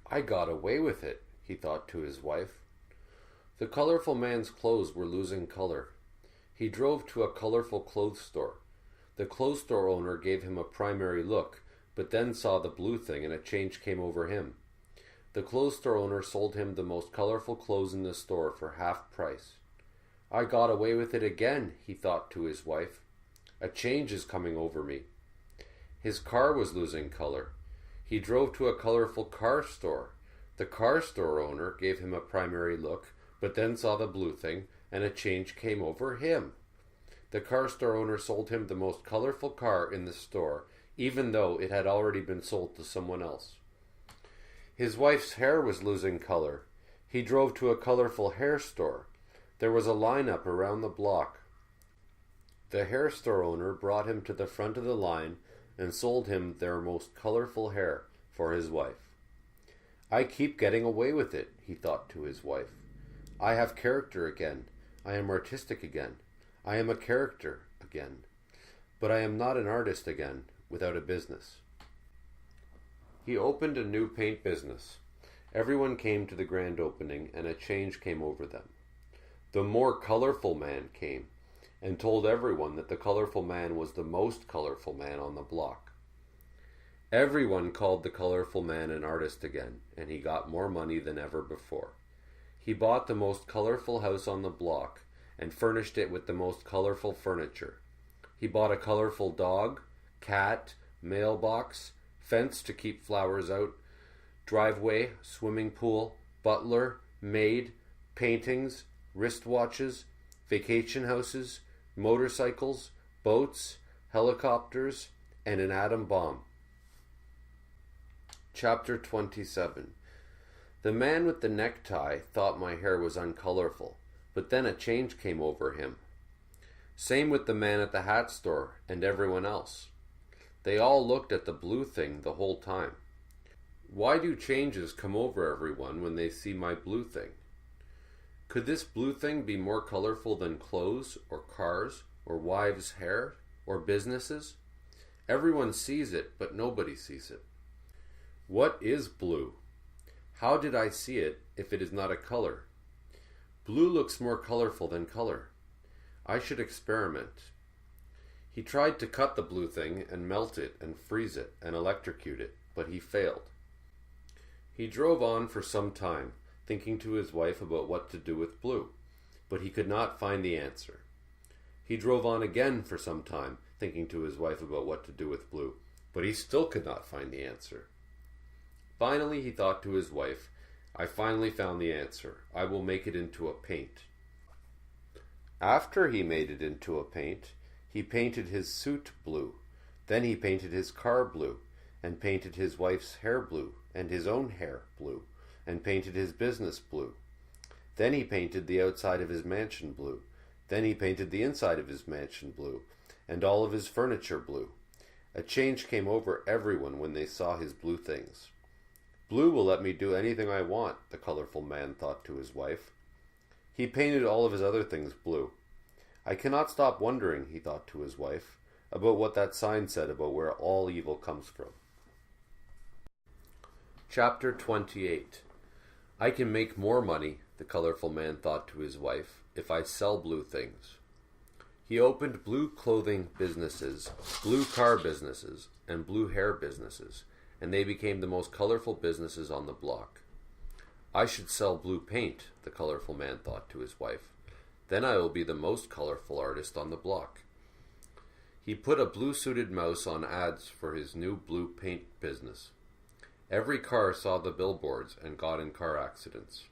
"I got away with it," he thought to his wife. The colorful man's clothes were losing color. He drove to a colorful clothes store. The clothes store owner gave him a primary look, but then saw the blue thing, and a change came over him. The clothes store owner sold him the most colorful clothes in the store for half price. "I got away with it again," he thought to his wife. "A change is coming over me." His car was losing color. He drove to a colorful car store. The car store owner gave him a primary look, but then saw the blue thing, and a change came over him. The car store owner sold him the most colorful car in the store, even though it had already been sold to someone else. His wife's hair was losing color. He drove to a colorful hair store. There was a lineup around the block. The hair store owner brought him to the front of the line and sold him their most colorful hair for his wife. "I keep getting away with it," he thought to his wife. "I have character again. I am artistic again. I am a character again. But I am not an artist again, without a business." He opened a new paint business. Everyone came to the grand opening, and a change came over them. The more colorful man came, and told everyone that the colorful man was the most colorful man on the block. Everyone called the colorful man an artist again, and he got more money than ever before. He bought the most colorful house on the block, and furnished it with the most colorful furniture. He bought a colorful dog, cat, mailbox, fence to keep flowers out, driveway, swimming pool, butler, maid, paintings, wristwatches, vacation houses, motorcycles, boats, helicopters, and an atom bomb. Chapter 27. The man with the necktie thought my hair was uncolorful, but then a change came over him. Same with the man at the hat store and everyone else. They all looked at the blue thing the whole time. Why do changes come over everyone when they see my blue thing? Could this blue thing be more colorful than clothes, or cars, or wives' hair, or businesses? Everyone sees it, but nobody sees it. What is blue? How did I see it if it is not a color? Blue looks more colorful than color. I should experiment. He tried to cut the blue thing and melt it and freeze it and electrocute it, but he failed. He drove on for some time, thinking to his wife about what to do with blue, but he could not find the answer. He drove on again for some time, thinking to his wife about what to do with blue, but he still could not find the answer. Finally, he thought to his wife, "I finally found the answer. I will make it into a paint." After he made it into a paint, he painted his suit blue. Then he painted his car blue, and painted his wife's hair blue, and his own hair blue, and painted his business blue. Then he painted the outside of his mansion blue. Then he painted the inside of his mansion blue, and all of his furniture blue. A change came over everyone when they saw his blue things. "Blue will let me do anything I want," the colorful man thought to his wife. He painted all of his other things blue. "I cannot stop wondering," he thought to his wife, "about what that sign said about where all evil comes from." Chapter 28. I can make more money, the colorful man thought to his wife, if I sell blue things. He opened blue clothing businesses, blue car businesses, and blue hair businesses, and they became the most colorful businesses on the block. I should sell blue paint, the colorful man thought to his wife. Then I will be the most colorful artist on the block. He put a blue-suited mouse on ads for his new blue paint business. Every car saw the billboards and got in car accidents.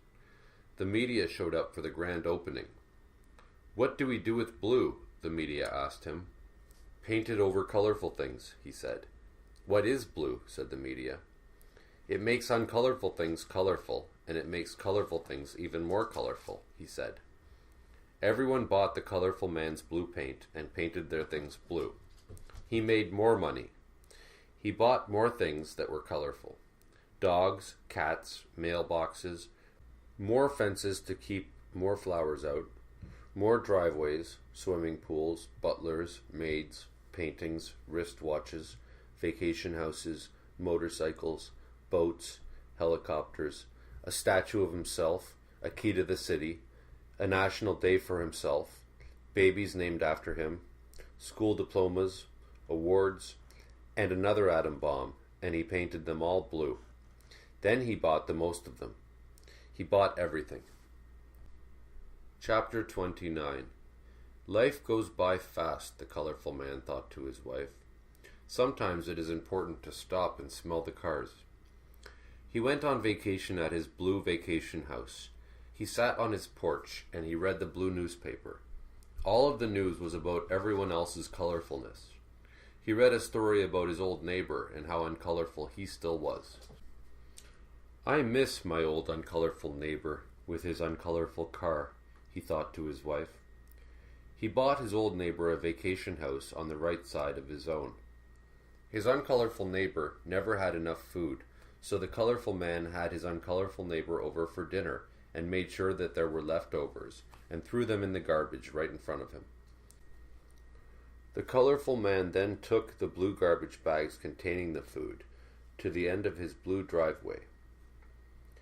The media showed up for the grand opening. "What do we do with blue?" the media asked him. "Paint it over colorful things," he said. "What is blue?" said the media. "It makes uncolorful things colorful, and it makes colorful things even more colorful," he said. Everyone bought the colorful man's blue paint and painted their things blue. He made more money. He bought more things that were colorful. Dogs, cats, mailboxes, more fences to keep more flowers out, more driveways, swimming pools, butlers, maids, paintings, wristwatches, vacation houses, motorcycles, boats, helicopters, a statue of himself, a key to the city, a national day for himself, babies named after him, school diplomas, awards, and another atom bomb, and he painted them all blue. Then he bought the most of them. He bought everything. Chapter 29. Life goes by fast, the colorful man thought to his wife. Sometimes it is important to stop and smell the cars. He went on vacation at his blue vacation house. He sat on his porch and he read the blue newspaper. All of the news was about everyone else's colorfulness. He read a story about his old neighbor and how uncolorful he still was. I miss my old uncolorful neighbor with his uncolorful car, he thought to his wife. He bought his old neighbor a vacation house on the right side of his own. His uncolorful neighbor never had enough food, so the colorful man had his uncolorful neighbor over for dinner and made sure that there were leftovers and threw them in the garbage right in front of him. The colorful man then took the blue garbage bags containing the food to the end of his blue driveway.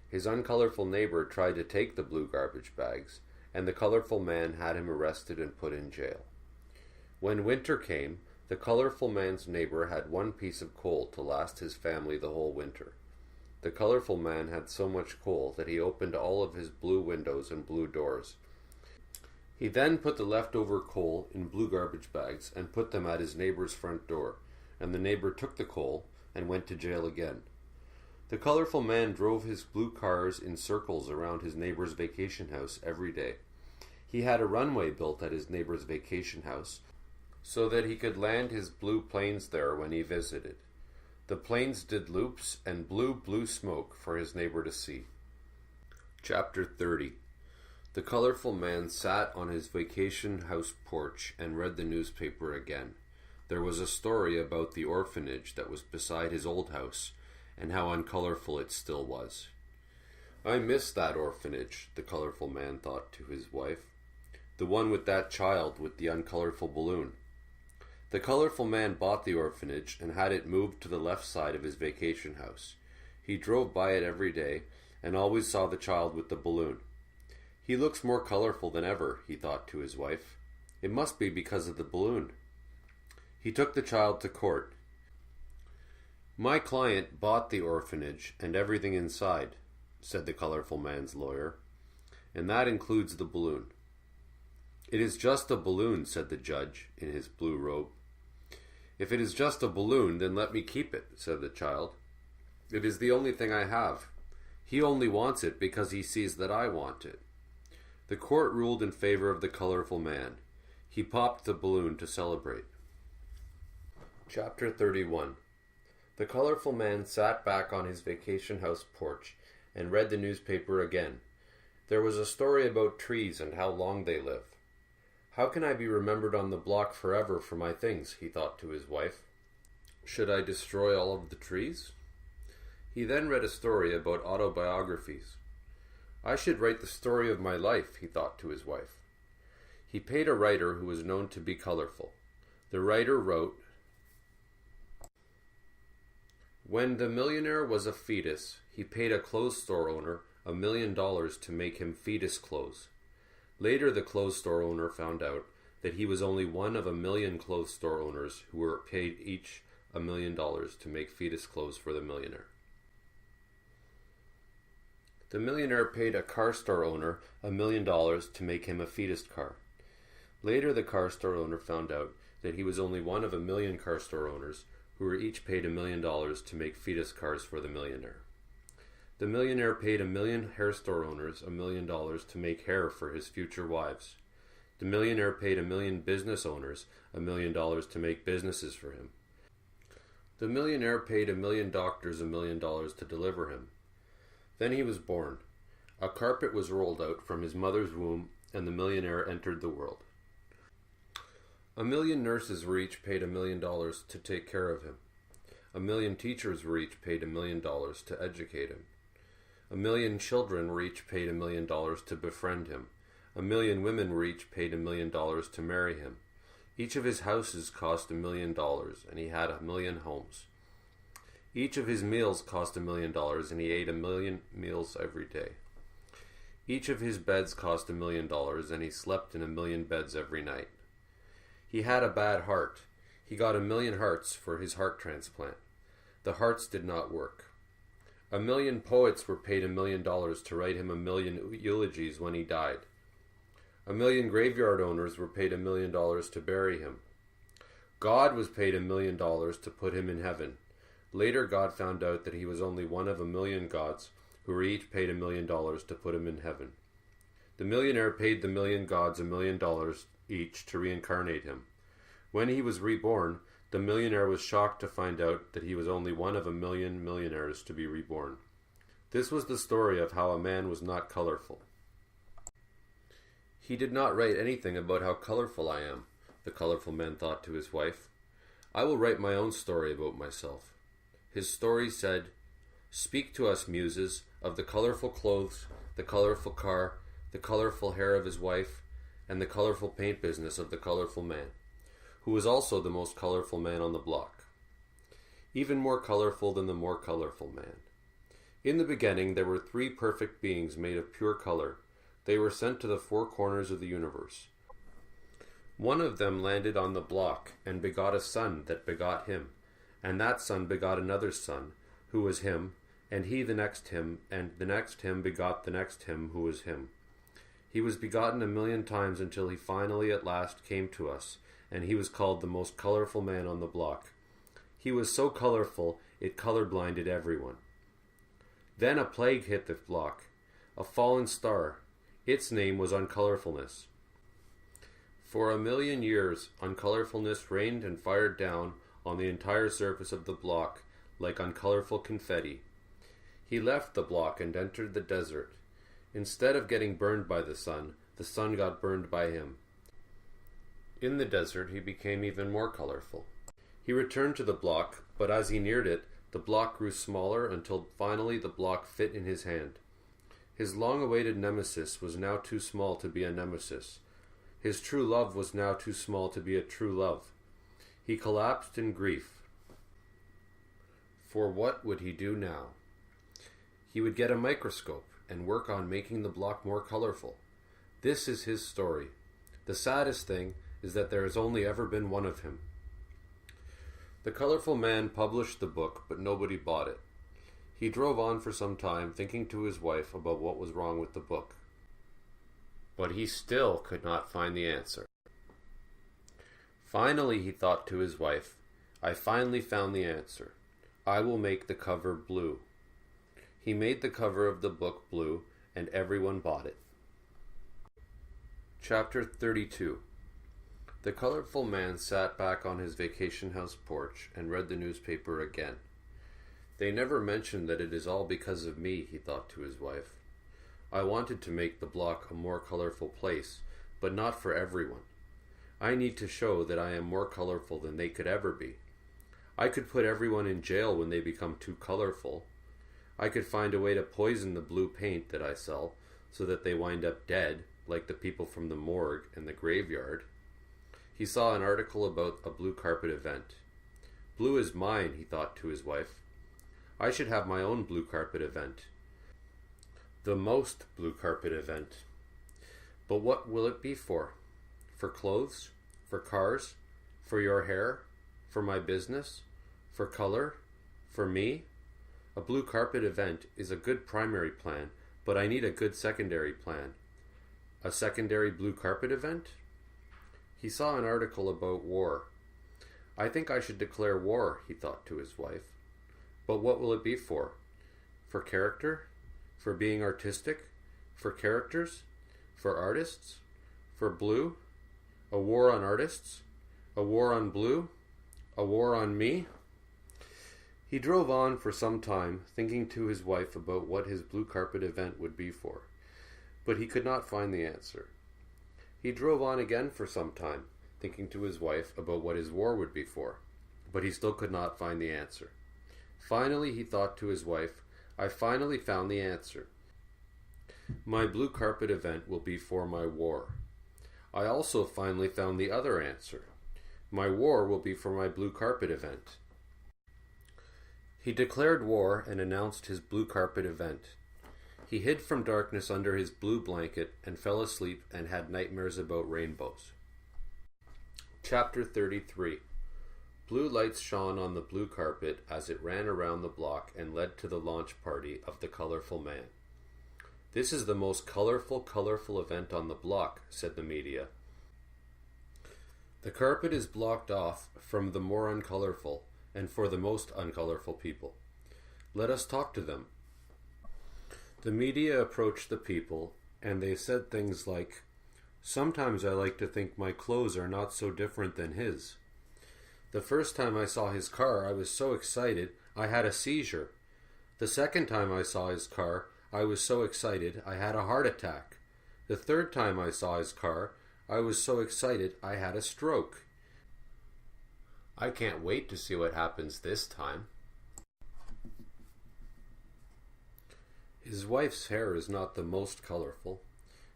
His uncolorful neighbor tried to take the blue garbage bags, and the colorful man had him arrested and put in jail. When winter came, the colorful man's neighbor had one piece of coal to last his family the whole winter. The colorful man had so much coal that he opened all of his blue windows and blue doors. He then put the leftover coal in blue garbage bags and put them at his neighbor's front door, and the neighbor took the coal and went to jail again. The colorful man drove his blue cars in circles around his neighbor's vacation house every day. He had a runway built at his neighbor's vacation house so that he could land his blue planes there when he visited. The planes did loops and blew blue smoke for his neighbor to see. Chapter 30. The colorful man sat on his vacation house porch and read the newspaper again. There was a story about the orphanage that was beside his old house, and how uncolorful it still was. I miss that orphanage, the colorful man thought to his wife. The one with that child with the uncolorful balloon. The colorful man bought the orphanage and had it moved to the left side of his vacation house. He drove by it every day and always saw the child with the balloon. He looks more colorful than ever, he thought to his wife. It must be because of the balloon. He took the child to court. My client bought the orphanage and everything inside, said the colorful man's lawyer, and that includes the balloon. It is just a balloon, said the judge in his blue robe. If it is just a balloon, then let me keep it, said the child. It is the only thing I have. He only wants it because he sees that I want it. The court ruled in favor of the colorful man. He popped the balloon to celebrate. Chapter 31. The colorful man sat back on his vacation house porch and read the newspaper again. There was a story about trees and how long they live. How can I be remembered on the block forever for my things, he thought to his wife. Should I destroy all of the trees? He then read a story about autobiographies. I should write the story of my life, he thought to his wife. He paid a writer who was known to be colorful. The writer wrote, When the millionaire was a fetus, he paid a clothes store owner $1 million to make him fetus clothes. Later, the clothes store owner found out that he was only one of 1 million clothes store owners who were paid each $1 million to make fetus clothes for the millionaire. The millionaire paid a car store owner $1 million to make him a fetus car. Later, the car store owner found out that he was only one of 1 million car store owners who were each paid $1 million to make fetus cars for the millionaire. The millionaire paid 1 million hair store owners $1 million to make hair for his future wives. The millionaire paid 1 million business owners $1 million to make businesses for him. The millionaire paid 1 million doctors $1 million to deliver him. Then he was born. A carpet was rolled out from his mother's womb, and the millionaire entered the world. A million nurses were each paid $1,000,000 to take care of him. 1,000,000 teachers were each paid $1,000,000 to educate him. 1,000,000 children were each paid $1,000,000 to befriend him. 1,000,000 women were each paid $1,000,000 to marry him. Each of his houses cost $1,000,000, and he had 1,000,000 homes. Each of his meals cost $1,000,000, and he ate 1,000,000 meals every day. Each of his beds cost $1,000,000, and he slept in 1,000,000 beds every night. He had a bad heart. He got 1,000,000 hearts for his heart transplant. The hearts did not work. 1,000,000 poets were paid $1,000,000 to write him 1,000,000 eulogies when he died. 1,000,000 graveyard owners were paid $1,000,000 to bury him. God was paid $1,000,000 to put him in heaven. Later, God found out that he was only one of 1,000,000 gods who were each paid $1,000,000 to put him in heaven. The millionaire paid the 1,000,000 gods $1,000,000 each to reincarnate him. When he was reborn, the millionaire was shocked to find out that he was only one of 1,000,000 millionaires to be reborn. This was the story of how a man was not colorful. He did not write anything about how colorful I am, the colorful man thought to his wife. I will write my own story about myself. His story said, "Speak to us, muses, of the colorful clothes, the colorful car, the colorful hair of his wife, and the colorful paint business of the colorful man, who was also the most colorful man on the block. Even more colorful than the more colorful man. In the beginning there were 3 perfect beings made of pure color. They were sent to the 4 corners of the universe. One of them landed on the block and begot a son that begot him, and that son begot another son, who was him, and he the next him, and the next him begot the next him, who was him. He was begotten 1,000,000 times until he finally at last came to us, and he was called the most colorful man on the block. He was so colorful, it color-blinded everyone. Then a plague hit the block, a fallen star. Its name was uncolorfulness. For 1,000,000 years, uncolorfulness rained and fired down on the entire surface of the block like uncolorful confetti. He left the block and entered the desert. Instead of getting burned by the sun got burned by him. In the desert, he became even more colorful. He returned to the block, but as he neared it, the block grew smaller until finally the block fit in his hand. His long-awaited nemesis was now too small to be a nemesis. His true love was now too small to be a true love. He collapsed in grief. For what would he do now? He would get a microscope and work on making the block more colorful. This is his story. The saddest thing is that there has only ever been one of him. The colorful man published the book, but nobody bought it. He drove on for some time, thinking to his wife about what was wrong with the book. But he still could not find the answer. Finally, he thought to his wife, I finally found the answer. I will make the cover blue. He made the cover of the book blue, and everyone bought it. Chapter 32. The colorful man sat back on his vacation house porch and read the newspaper again. They never mention that it is all because of me, he thought to his wife. I wanted to make the block a more colorful place, but not for everyone. I need to show that I am more colorful than they could ever be. I could put everyone in jail when they become too colorful. I could find a way to poison the blue paint that I sell so that they wind up dead, like the people from the morgue and the graveyard. He saw an article about a blue carpet event. Blue is mine, he thought to his wife. I should have my own blue carpet event. The most blue carpet event. But what will it be for? For clothes? For cars? For your hair? For my business? For color? For me? A blue carpet event is a good primary plan, but I need a good secondary plan. A secondary blue carpet event? He saw an article about war. I think I should declare war, he thought to his wife. But what will it be for? For character? For being artistic? For characters? For artists? For blue? A war on artists? A war on blue? A war on me? He drove on for some time, thinking to his wife about what his blue carpet event would be for. But he could not find the answer. He drove on again for some time, thinking to his wife about what his war would be for, but he still could not find the answer. Finally, he thought to his wife, I finally found the answer. My blue carpet event will be for my war. I also finally found the other answer. My war will be for my blue carpet event. He declared war and announced his blue carpet event. He hid from darkness under his blue blanket and fell asleep and had nightmares about rainbows. Chapter 33. Blue lights shone on the blue carpet as it ran around the block and led to the launch party of the colorful man. This is the most colorful event on the block, said the media. The carpet is blocked off from the more uncolorful and for the most uncolorful people. Let us talk to them. The media approached the people, and they said things like, Sometimes I like to think my clothes are not so different than his. The first time I saw his car, I was so excited, I had a seizure. The second time I saw his car, I was so excited, I had a heart attack. The third time I saw his car, I was so excited, I had a stroke. I can't wait to see what happens this time. His wife's hair is not the most colorful.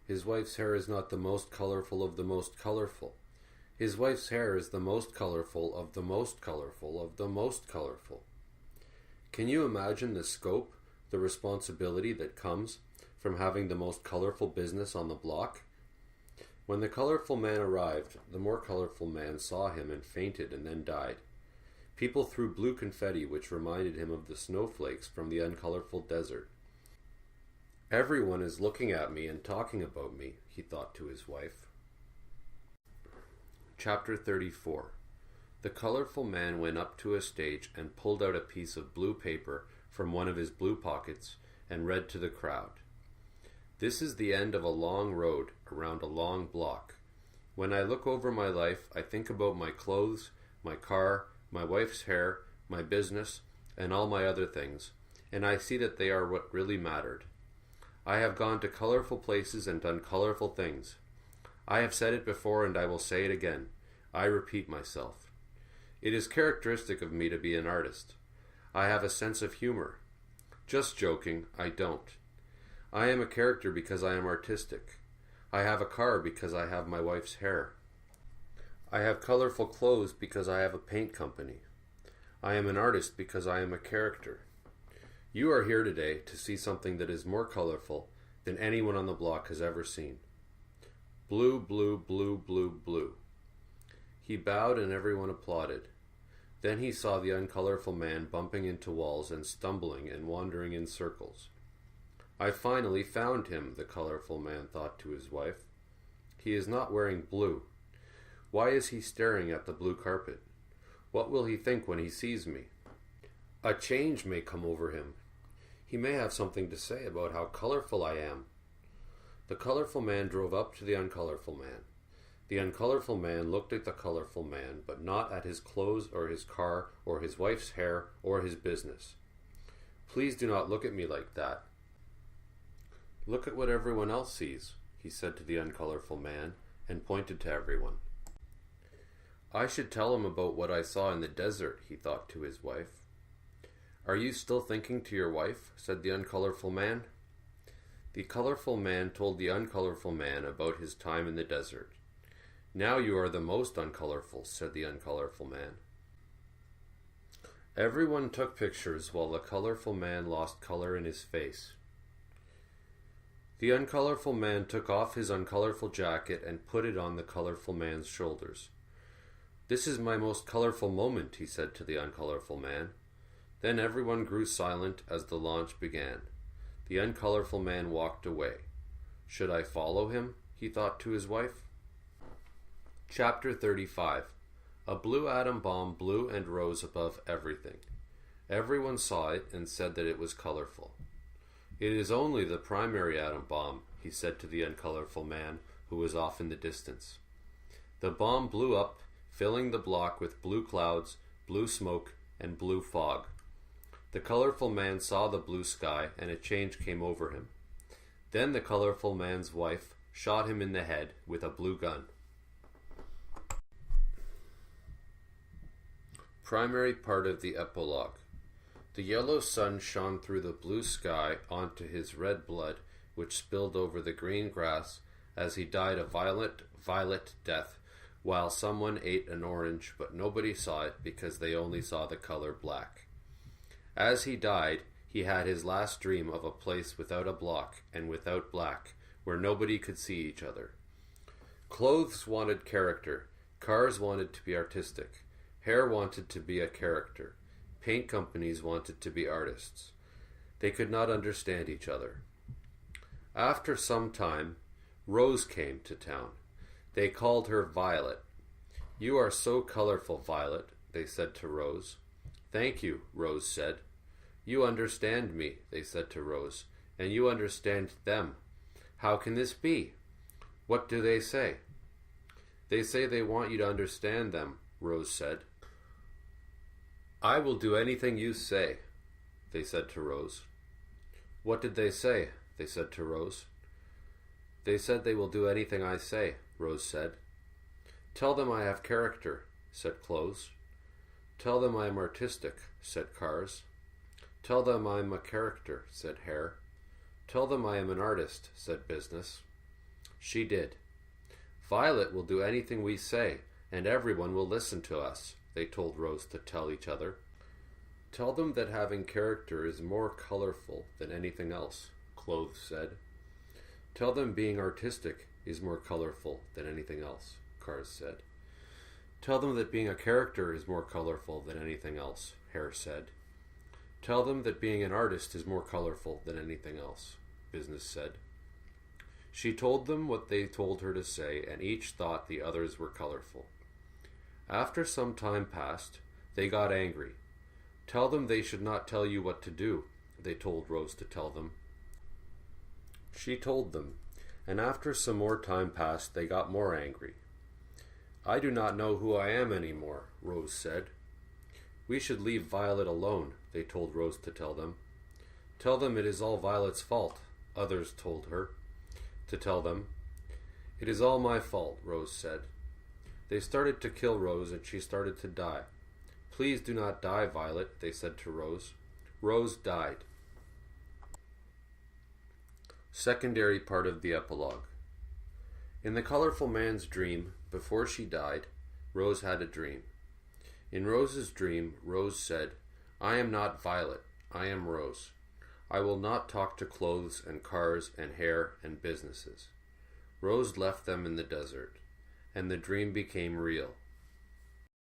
His wife's hair is not the most colorful of the most colorful. His wife's hair is the most colorful of the most colorful of the most colorful. Can you imagine the scope, the responsibility that comes from having the most colorful business on the block? When the colorful man arrived, the more colorful man saw him and fainted and then died. People threw blue confetti which reminded him of the snowflakes from the uncolorful desert. Everyone is looking at me and talking about me, he thought to his wife. Chapter 34. The colorful man went up to a stage and pulled out a piece of blue paper from one of his blue pockets and read to the crowd. This is the end of a long road around a long block. When I look over my life, I think about my clothes, my car, my wife's hair, my business, and all my other things, and I see that they are what really mattered. I have gone to colorful places and done colorful things. I have said it before and I will say it again. I repeat myself. It is characteristic of me to be an artist. I have a sense of humor. Just joking, I don't. I am a character because I am artistic. I have a car because I have my wife's hair. I have colorful clothes because I have a paint company. I am an artist because I am a character. You are here today to see something that is more colorful than anyone on the block has ever seen. Blue, blue, blue, blue, blue. He bowed and everyone applauded. Then he saw the uncolorful man bumping into walls and stumbling and wandering in circles. I finally found him, the colorful man thought to his wife. He is not wearing blue. Why is he staring at the blue carpet? What will he think when he sees me? A change may come over him. He may have something to say about how colorful I am. The colorful man drove up to the uncolorful man. The uncolorful man looked at the colorful man, but not at his clothes or his car or his wife's hair or his business. Please do not look at me like that. Look at what everyone else sees, he said to the uncolorful man, and pointed to everyone. I should tell him about what I saw in the desert, he thought to his wife. Are you still thinking to your wife? Said the uncolorful man. The colorful man told the uncolorful man about his time in the desert. Now you are the most uncolorful, said the uncolorful man. Everyone took pictures while the colorful man lost color in his face. The uncolorful man took off his uncolorful jacket and put it on the colorful man's shoulders. This is my most colorful moment, he said to the uncolorful man. Then everyone grew silent as the launch began. The uncolorful man walked away. Should I follow him? He thought to his wife. Chapter 35. A blue atom bomb blew and rose above everything. Everyone saw it and said that it was colorful. It is only the primary atom bomb, he said to the uncolorful man, who was off in the distance. The bomb blew up, filling the block with blue clouds, blue smoke, and blue fog. The colorful man saw the blue sky, and a change came over him. Then the colorful man's wife shot him in the head with a blue gun. Primary part of the epilogue. The yellow sun shone through the blue sky onto his red blood, which spilled over the green grass as he died a violet death, while someone ate an orange, but nobody saw it because they only saw the color black. As he died, he had his last dream of a place without a block and without black, where nobody could see each other. Clothes wanted character, cars wanted to be artistic, hair wanted to be a character, paint companies wanted to be artists. They could not understand each other. After some time, Rose came to town. They called her Violet. "You are so colorful, Violet," they said to Rose. "Thank you," Rose said. "You understand me," they said to Rose, "and you understand them. How can this be?" "What do they say?" "They say they want you to understand them," Rose said. "I will do anything you say," they said to Rose. "What did they say?" they said to Rose. "They said they will do anything I say," Rose said. "Tell them I have character," said Clothes. "Tell them I am artistic," said Cars. "Tell them I am a character," said Hair. "Tell them I am an artist," said Business. She did. "Violet will do anything we say, and everyone will listen to us," they told Rose to tell each other. "Tell them that having character is more colorful than anything else," Clothes said. "Tell them being artistic is more colorful than anything else," Cars said. "Tell them that being a character is more colorful than anything else," Hair said. "Tell them that being an artist is more colorful than anything else," Business said. She told them what they told her to say, and each thought the others were colorful. After some time passed, they got angry. "Tell them they should not tell you what to do," they told Rose to tell them. She told them, and after some more time passed, they got more angry. "I do not know who I am anymore," Rose said. "We should leave Violet alone," they told Rose to tell them. "Tell them it is all Violet's fault," others told her to tell them. "It is all my fault," Rose said. They started to kill Rose, and she started to die. "Please do not die, Violet," they said to Rose. Rose died. Secondary part of the epilogue. In the colorful man's dream, before she died, Rose had a dream. In Rose's dream, Rose said, "I am not Violet, I am Rose. I will not talk to clothes and cars and hair and businesses." Rose left them in the desert, and the dream became real.